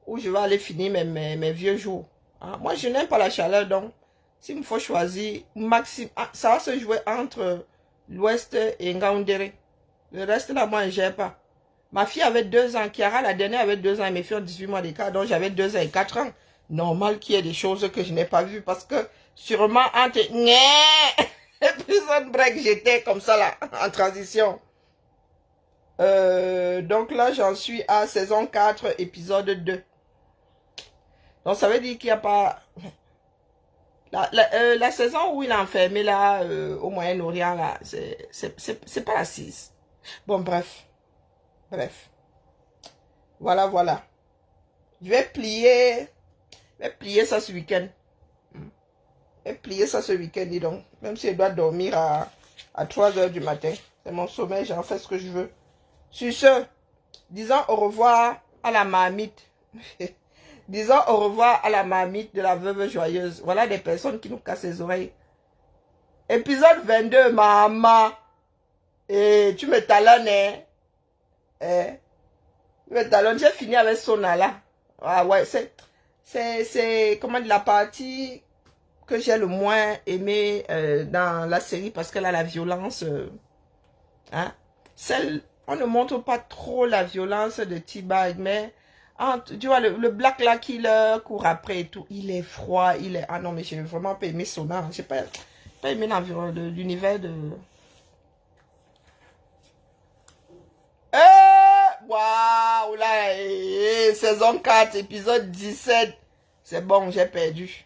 où je vais aller finir mes vieux jours. Hein? Moi, je n'aime pas la chaleur, donc s'il me faut choisir, maximum, ça va se jouer entre l'ouest et Ngaoundéré. Le reste, là, moi, je ne gère pas. Ma fille avait 2 ans, Chiara, la dernière, avait 2 ans, et mes filles ont 18 mois d'écart, donc j'avais 2 ans et 4 ans. Normal qu'il y ait des choses que je n'ai pas vues, parce que sûrement, entre Prison Break, j'étais comme ça, là, en transition. Donc là, j'en suis à saison 4, épisode 2. Donc, ça veut dire qu'il n'y a pas... La saison où il est enfermé, là, au Moyen-Orient, là, c'est pas la 6. Bon, bref. Voilà. Je vais plier ça ce week-end. Je vais plier ça ce week-end, dis donc. Même si je dois dormir à 3 h du matin. C'est mon sommeil, j'en fais ce que je veux. Sur ce, disons au revoir à la marmite. Disons au revoir à la marmite de la veuve joyeuse. Voilà des personnes qui nous cassent les oreilles. Épisode 22, maman. Et tu me talonnes, hein? Le talon, j'ai fini avec Sona là. Ah ouais, c'est comment dire, la partie que j'ai le moins aimé dans la série parce qu'elle a la violence. Hein? On ne montre pas trop la violence de T-Bag, mais tu vois, le Black là qui le court après et tout, il est froid, il est... Ah non, mais j'ai vraiment pas aimé Sona. J'ai pas aimé l'univers de... Waouh, là, saison 4, épisode 17. C'est bon, j'ai perdu.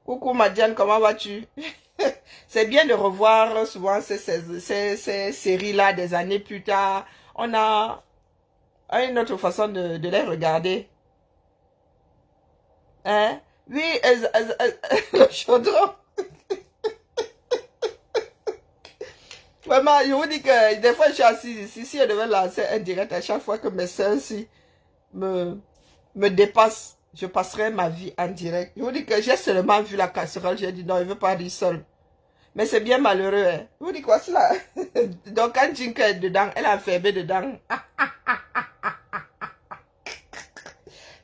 Coucou Madiane, comment vas-tu? C'est bien de revoir souvent ces séries-là des années plus tard. On a une autre façon de les regarder. Hein? Oui, le chaudron. Vraiment, je vous dis que des fois je suis assise ici, si je devais lancer un direct à chaque fois que mes soeurs ici me dépassent, je passerai ma vie en direct. Je vous dis que j'ai seulement vu la casserole, j'ai dit non, il ne veut pas rire seul. Mais c'est bien malheureux. Hein. Je vous dis quoi, c'est là. Donc quand Jinka est dedans, elle a fermé dedans.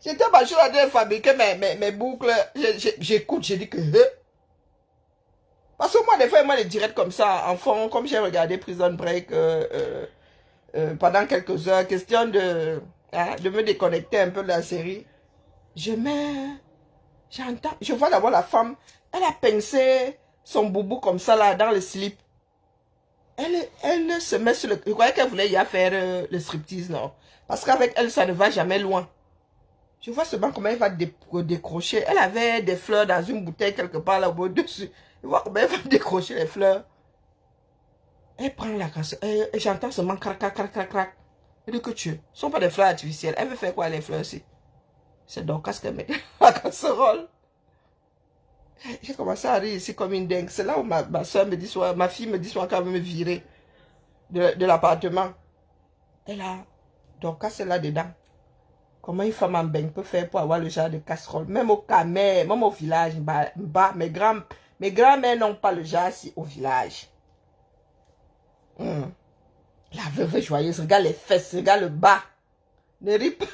J'étais pas sur la de fabriquer mes boucles. J'écoute, j'ai dit que... Parce que moi, des fois, moi, les directs comme ça, en fond, comme j'ai regardé Prison Break pendant quelques heures, question de me déconnecter un peu de la série, j'entends, je vois d'abord la femme, elle a pincé son boubou comme ça, là, dans le slip. Elle se met sur le... Je croyais qu'elle voulait y faire le striptease, non? Parce qu'avec elle, ça ne va jamais loin. Je vois seulement comment elle va décrocher. Elle avait des fleurs dans une bouteille quelque part là-bas dessus. Je vois comment elle va décrocher les fleurs. Elle prend la casserole. Et j'entends seulement crac, crac, crac, crac, crac. Elle dit que ce ne sont pas des fleurs artificielles. Elle veut faire quoi les fleurs ici? C'est donc qu'est-ce qu'elle met dans la casserole. J'ai commencé à rire ici comme une dingue. C'est là où ma soeur me dit, ma fille me dit soit quand même me virer de l'appartement. Elle a donc qu'est-ce qu'elle a dedans? Comment une femme en bain peut faire pour avoir le genre de casserole? Même au Camer, même au village, mes grands-mères n'ont pas le genre ici au village. La veuve joyeuse, regarde les fesses, regarde le bas. Ne ris pas.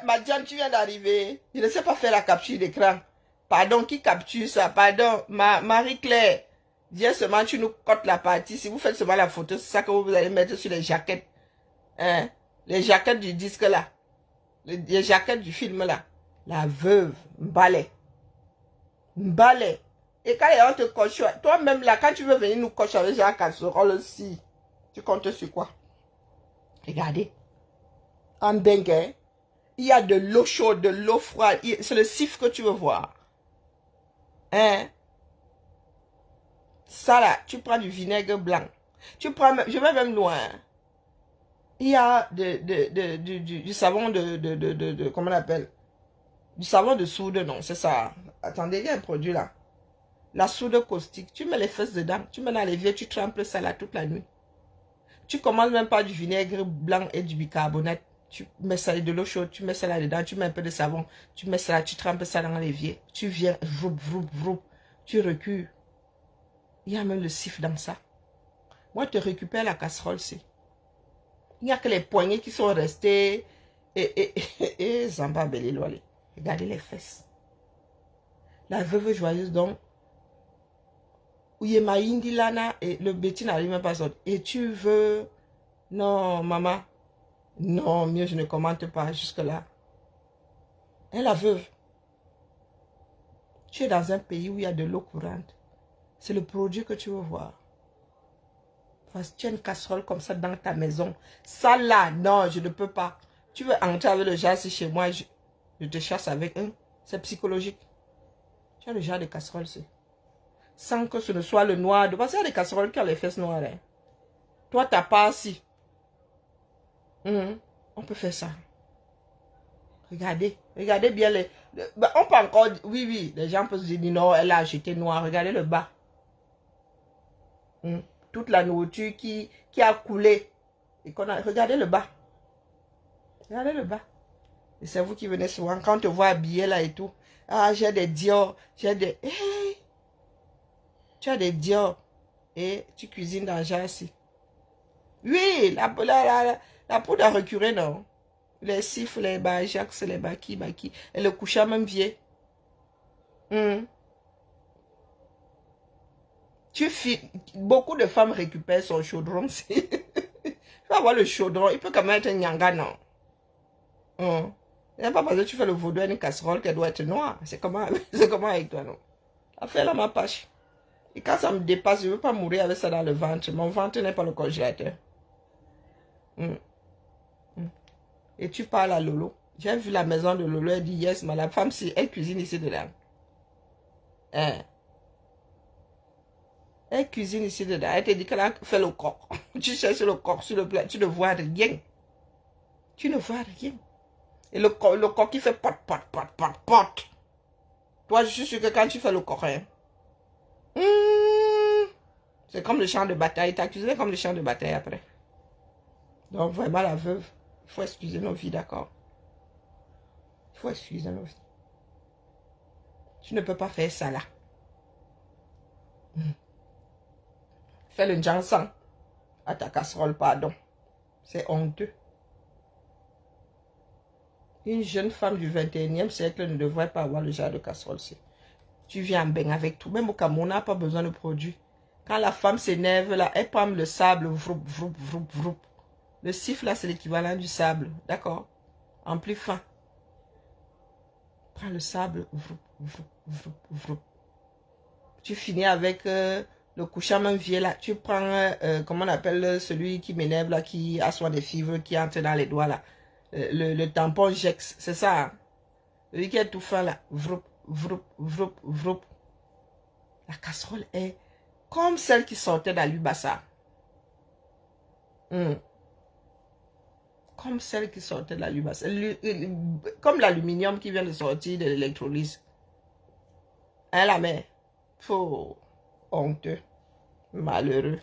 Madiane, tu viens d'arriver. Je ne sais pas faire la capture d'écran. Pardon, qui capture ça? Pardon, Marie-Claire. Viens seulement, tu nous cotes la partie. Si vous faites seulement la photo, c'est ça que vous allez mettre sur les jaquettes. Hein? Les jaquettes du disque là. Les jaquettes du film là. La veuve, Mbalé. Et quand on te coche, toi-même là, quand tu veux venir nous cocher avec Jean Casserole aussi, tu comptes sur quoi? Regardez. En dingue, hein? Il y a de l'eau chaude, de l'eau froide. C'est le sif que tu veux voir. Hein? Ça là, tu prends du vinaigre blanc. Tu prends, je vais même loin. Il y a du savon comment on appelle? Du savon de soude, non, c'est ça. Attendez, il y a un produit là. La soude caustique. Tu mets les fesses dedans. Tu mets dans l'évier, tu trempes ça là toute la nuit. Tu commences même par du vinaigre blanc et du bicarbonate. Tu mets ça de l'eau chaude, tu mets ça là dedans, tu mets un peu de savon, tu mets ça là, tu trempes ça dans l'évier. Tu viens, vroup, vroup, vroup. Tu recules. Il y a même le sif dans ça. Moi, je te récupère la casserole, c'est. Il n'y a que les poignets qui sont restés. Et Zamba Belilwale. Regardez les fesses. La veuve joyeuse, donc. Ouyema Indilana et le Betty n'arrive même pas à sortir. Et tu veux. Non, maman. Non, mieux, je ne commente pas jusque-là. Et la veuve. Tu es dans un pays où il y a de l'eau courante. C'est le produit que tu veux voir. Tu as une casserole comme ça dans ta maison. Ça là, non, je ne peux pas. Tu veux entrer avec le genre chez moi, je te chasse avec un. C'est psychologique. Tu as le genre de casserole, c'est. Sans que ce ne soit le noir. Parce qu'il y a des casseroles qui ont les fesses noires. Hein. Toi, t'as pas si. On peut faire ça. Regardez. Regardez bien les... on peut encore... Oui, les gens peuvent se dire, non, elle a acheté noir. Regardez le bas. Toute la nourriture qui a coulé. Et regardez le bas. Regardez le bas. Et c'est vous qui venez souvent. Quand on te voit habillé là et tout. Ah, j'ai des Dior. J'ai des... Hey! Tu as des Dior. Et tu cuisines dans le genre ici. Oui, La poudre a reculé, non? Les siffles, les bajax, les baki. Et le coucha même vieux. Beaucoup de femmes récupèrent son chaudron. Tu vas avoir le chaudron. Il peut quand même être un nyanga, non? Il n'y a pas parce que tu fais le vaudou à une casserole qu'elle doit être noire. C'est comment avec toi, non? Fais-la ma pâche. Et quand ça me dépasse, je ne veux pas mourir avec ça dans le ventre. Mon ventre n'est pas le congélateur. Et tu parles à Lolo. J'ai vu la maison de Lolo. Elle dit, yes, mais la femme, si elle cuisine ici dedans. Elle cuisine ici dedans. Elle te dit qu'elle a fait le coq. Tu cherches le coq sur le plat. Tu ne vois rien. Tu ne vois rien. Et le coq qui fait pot. Toi, je suis sûr que quand tu fais le coq, c'est comme le champ de bataille. Tu as cuisiné comme le champ de bataille après. Donc, vraiment, la veuve, il faut excuser nos vies, d'accord? Il faut excuser nos vies. Tu ne peux pas faire ça là. Fais le jansan à ta casserole, pardon. C'est honteux. Une jeune femme du 21e siècle ne devrait pas avoir le genre de casserole-ci. Tu viens en bain avec tout. Même au Cameroun, on n'a pas besoin de produits. Quand la femme s'énerve, là, elle prend le sable. Vroup. Le siffle, là, c'est l'équivalent du sable. D'accord? En plus fin. Prends le sable. Vroup. Tu finis avec le couchant même vieux, là. Tu prends, comment on appelle celui qui m'énerve, là, qui a soin des fibres, qui entre dans les doigts, là. Le tampon Jex, c'est ça. Hein? Celui qui est tout fin, là. Vroup. La casserole est comme celle qui sortait d'Alubassa. Comme celle qui sortait de l'Alubassa. Comme l'aluminium qui vient de sortir de l'électrolyse. Hein, la mère? Faux. Honteux. Malheureux.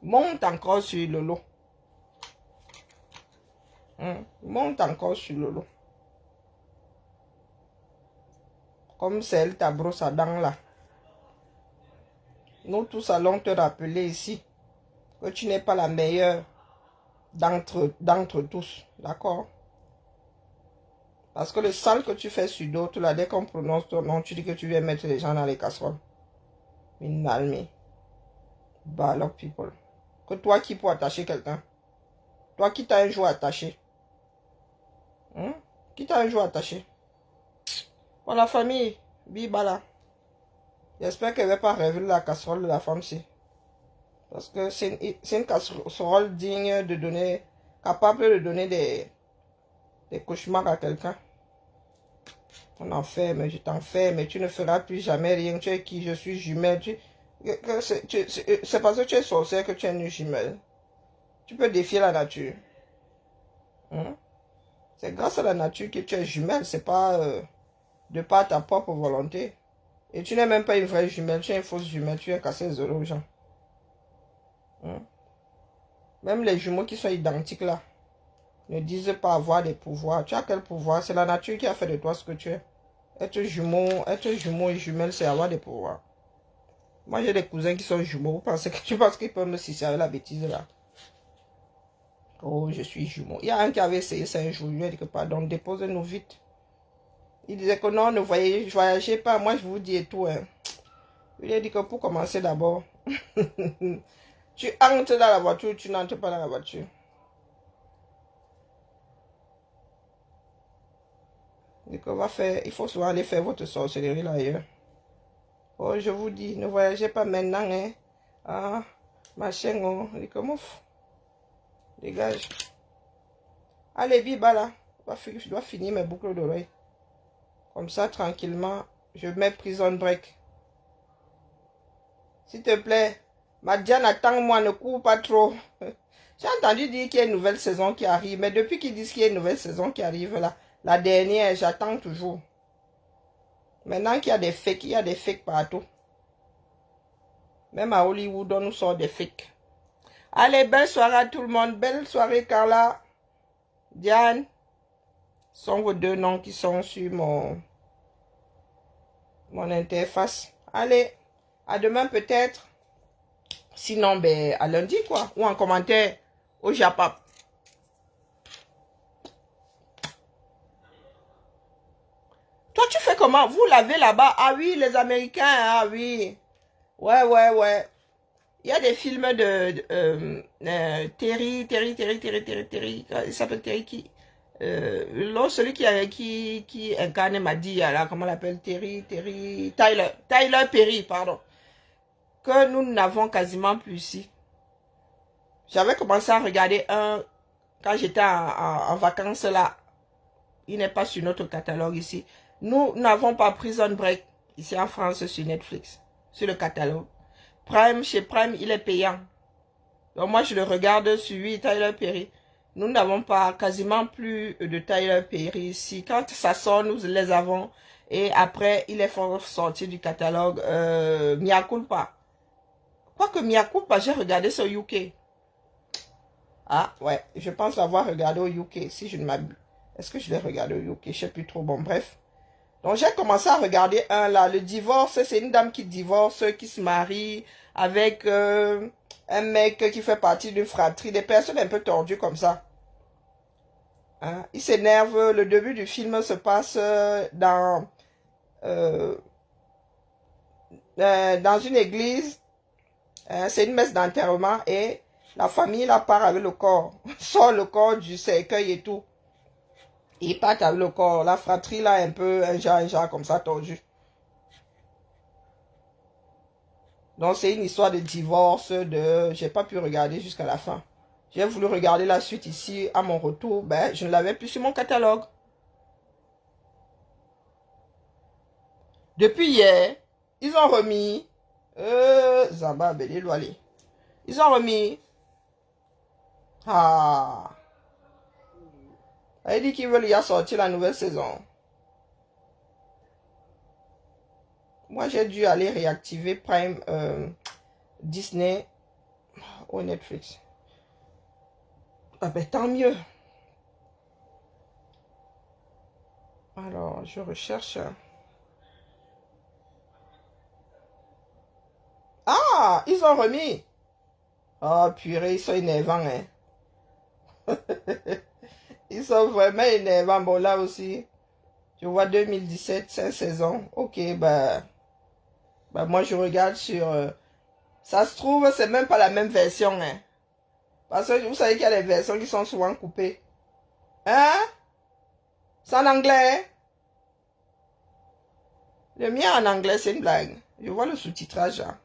Monte encore sur le lot. Monte encore sur le lot. Comme celle ta brosse à dents là. Nous tous allons te rappeler ici que tu n'es pas la meilleure d'entre tous. D'accord? Parce que le sale que tu fais sur d'autres, là, dès qu'on prononce ton nom, tu dis que tu viens mettre les gens dans les casseroles. Minalmi. Ballot people. Que toi qui peux attacher quelqu'un. Toi qui t'as un jour attaché. Qui t'a un jour attaché. Bon, la famille, bibala. J'espère qu'elle ne va pas révéler la casserole de la femme-ci. Parce que c'est une casserole digne de donner, capable de donner des cauchemars à quelqu'un. On en fait, mais je t'en fais, mais tu ne feras plus jamais rien. Tu es qui? Je suis jumelle. C'est parce que tu es sorcière que tu es une jumelle. Tu peux défier la nature. C'est grâce à la nature que tu es jumelle. C'est pas de par ta propre volonté. Et tu n'es même pas une vraie jumelle. Tu es une fausse jumelle. Tu viens casser les euros aux gens. Même les jumeaux qui sont identiques là ne disent pas avoir des pouvoirs. Tu as quel pouvoir? C'est la nature qui a fait de toi ce que tu es. Être jumeau et jumelle, c'est avoir des pouvoirs. Moi, j'ai des cousins qui sont jumeaux. Tu penses qu'ils peuvent me sucer avec la bêtise là? Oh, je suis jumeau. Il y a un qui avait essayé ça un jour. Il lui a dit que pardon, déposez-nous vite. Il disait que non, ne voyagez pas. Moi, je vous dis et tout. Hein. Il a dit que pour commencer d'abord, tu entres dans la voiture, tu n'entres pas dans la voiture. Il faut souvent aller faire votre sorcellerie là ailleurs. Oh, je vous dis, ne voyagez pas maintenant. Hein. Ah, machin, oh. Il dit que mouf. Dégage. Allez, biba là. Je dois finir mes boucles d'oreilles. Comme ça, tranquillement, je mets prison break. S'il te plaît, Madiane, attends-moi, ne cours pas trop. J'ai entendu dire qu'il y a une nouvelle saison qui arrive, mais depuis qu'ils disent qu'il y a une nouvelle saison qui arrive là, la dernière, j'attends toujours. Maintenant qu'il y a des fakes, partout. Même à Hollywood, on nous sort des fakes. Allez, belle soirée à tout le monde. Belle soirée, Carla. Diane. Sont vos deux noms qui sont sur mon interface. Allez, à demain peut-être. Sinon, ben, à lundi, quoi. Ou en commentaire. au Japon. Toi, tu fais comment? Vous l'avez là-bas? Ah oui, les Américains, ah oui. Ouais. Il y a des films de Terry. Il s'appelle Terry qui? Celui qui incarne Maddy, là, comment on l'appelle? Tyler Perry, pardon. Que nous n'avons quasiment plus ici. J'avais commencé à regarder un quand j'étais en vacances là. Il n'est pas sur notre catalogue ici. Nous n'avons pas Prison Break ici en France sur Netflix, sur le catalogue. Prime, chez Prime, il est payant. Donc moi, je le regarde sur lui, Tyler Perry. Nous n'avons pas quasiment plus de Tyler Perry ici. Quand ça sort, nous les avons. Et après, il est sorti du catalogue Mea Culpa. Quoique Mea Culpa, j'ai regardé sur UK. Ah, ouais, je pense l'avoir regardé au UK, si je ne m'abuse. Est-ce que je l'ai regardé au UK? Je ne sais plus trop. Bon, bref. Donc, j'ai commencé à regarder un là. Le divorce, c'est une dame qui divorce, qui se marie avec un mec qui fait partie d'une fratrie. Des personnes un peu tordues comme ça. Hein? Il s'énerve. Le début du film se passe dans une église. C'est une messe d'enterrement et la famille là part avec le corps. Sort le corps du cercueil et tout. Ils partent avec le corps. La fratrie là, un peu, un genre comme ça, tordu. Donc c'est une histoire de divorce, j'ai pas pu regarder jusqu'à la fin. J'ai voulu regarder la suite ici, à mon retour, ben, je ne l'avais plus sur mon catalogue. Depuis hier, ils ont remis, Zamba, Belé, Loalé. Ils ont remis, elle dit qu'ils veulent y sortir la nouvelle saison. Moi, j'ai dû aller réactiver Prime Disney ou Netflix. Ah ben, tant mieux. Alors, je recherche. Ah, ils ont remis. Oh, purée, ils sont énervants, hein. Ils sont vraiment énervants. Bon, là aussi, je vois 2017, 5 saisons. Ok, bah moi, je regarde sur... ça se trouve, c'est même pas la même version, hein. Parce que vous savez qu'il y a des versions qui sont souvent coupées. Hein? C'est en anglais? Le mien en anglais, c'est une blague. Je vois le sous-titrage, là.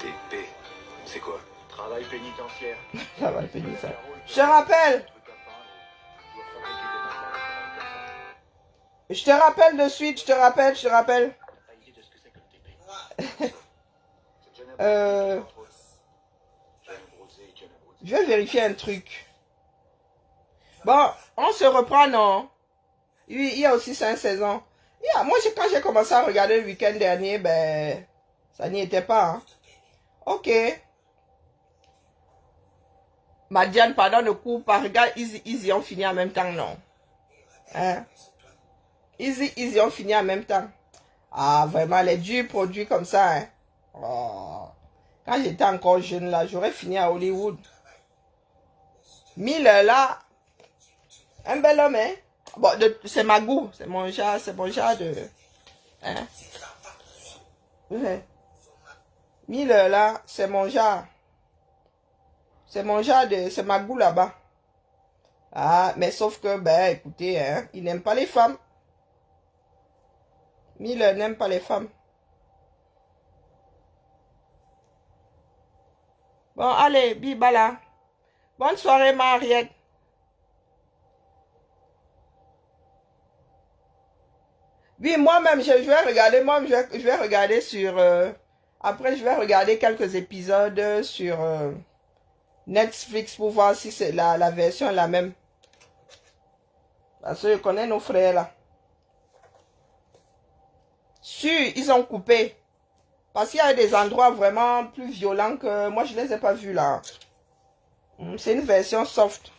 TP, c'est quoi? Travail pénitentiaire. Travail pénitentiaire. Je te rappelle. Je te rappelle de suite, je te rappelle. Je vais vérifier un truc. Bon, on se reprend, non? Il y a aussi 5 saisons. Moi, quand j'ai commencé à regarder le week-end dernier, ben, ça n'y était pas. Hein. Ok. Madiane, pardon, ne coupe pas. Regarde, ils y ont fini en même temps, non? Hein? Ils y ont fini en même temps. Ah, vraiment, les durs produits comme ça, hein? Oh. Quand j'étais encore jeune, là, j'aurais fini à Hollywood. Miller, là, un bel homme, hein? Bon, c'est ma goût, c'est mon genre de... Hein? Ouais. Miller, là, c'est mon genre. C'est ma goût là-bas. Ah, mais sauf que, ben, écoutez, hein, il n'aime pas les femmes. Miller n'aime pas les femmes. Bon, allez, bibala. Bonne soirée, Mariette. Oui, moi-même, je vais regarder, je vais regarder sur... après, je vais regarder quelques épisodes sur Netflix pour voir si c'est la version est la même. Parce que je connais nos frères, là. Ils ont coupé. Parce qu'il y a des endroits vraiment plus violents que... Moi, je ne les ai pas vus, là. C'est une version soft.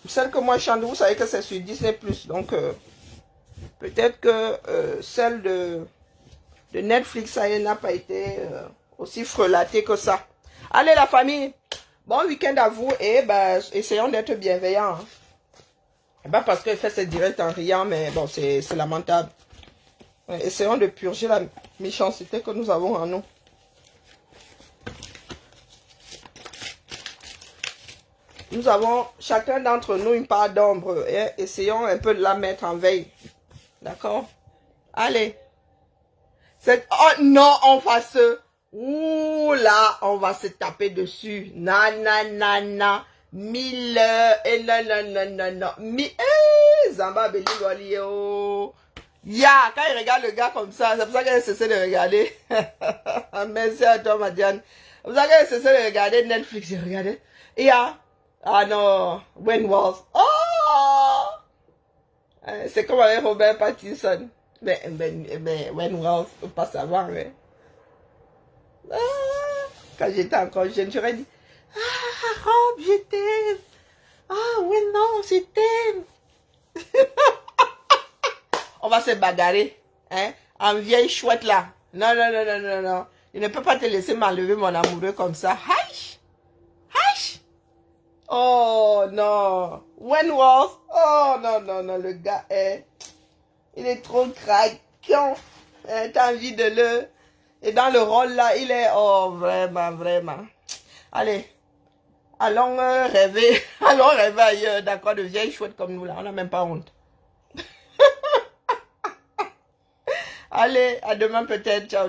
Celle que moi je chante, vous savez que c'est sur Disney+. Donc, peut-être que celle de Netflix, ça n'a pas été Aussi frelaté que ça. Allez la famille, bon week-end à vous et ben, essayons d'être bienveillants. Hein. Pas parce qu'il fait ses directs en riant, mais bon, c'est lamentable. Essayons de purger la méchanceté que nous avons en nous. Nous avons chacun d'entre nous une part d'ombre et essayons un peu de la mettre en veille. D'accord? Allez. Oh non, on va se... Ouh là, on va se taper dessus. Na. 1000 et non. Zamba Beli Lolio. Ya, quand il regarde le gars comme ça, c'est pour ça qu'elle cessé de regarder. Merci à toi, Madiane. C'est pour ça qu'elle cessé de regarder Netflix. J'ai regardé. Ya. Ah non, Wentworth. Oh! C'est comme avec Robert Pattinson. Mais Wentworth, faut pas savoir, mais... Ah, quand j'étais encore jeune, j'aurais dit, ah, Rob, je t'aime. Ah, ouais, non, je t'aime. On va se bagarrer, hein, en vieille chouette là. Non. Je ne peux pas te laisser m'enlever mon amoureux comme ça. Haïch. Oh non. Wentworth. Oh non, le gars il est trop craquant. T'as envie de le... Et dans le rôle là, il est... Oh, vraiment. Allez. Allons rêver. Allons rêver ailleurs, d'accord, de vieilles chouettes comme nous là. On n'a même pas honte. Allez, à demain peut-être. Ciao.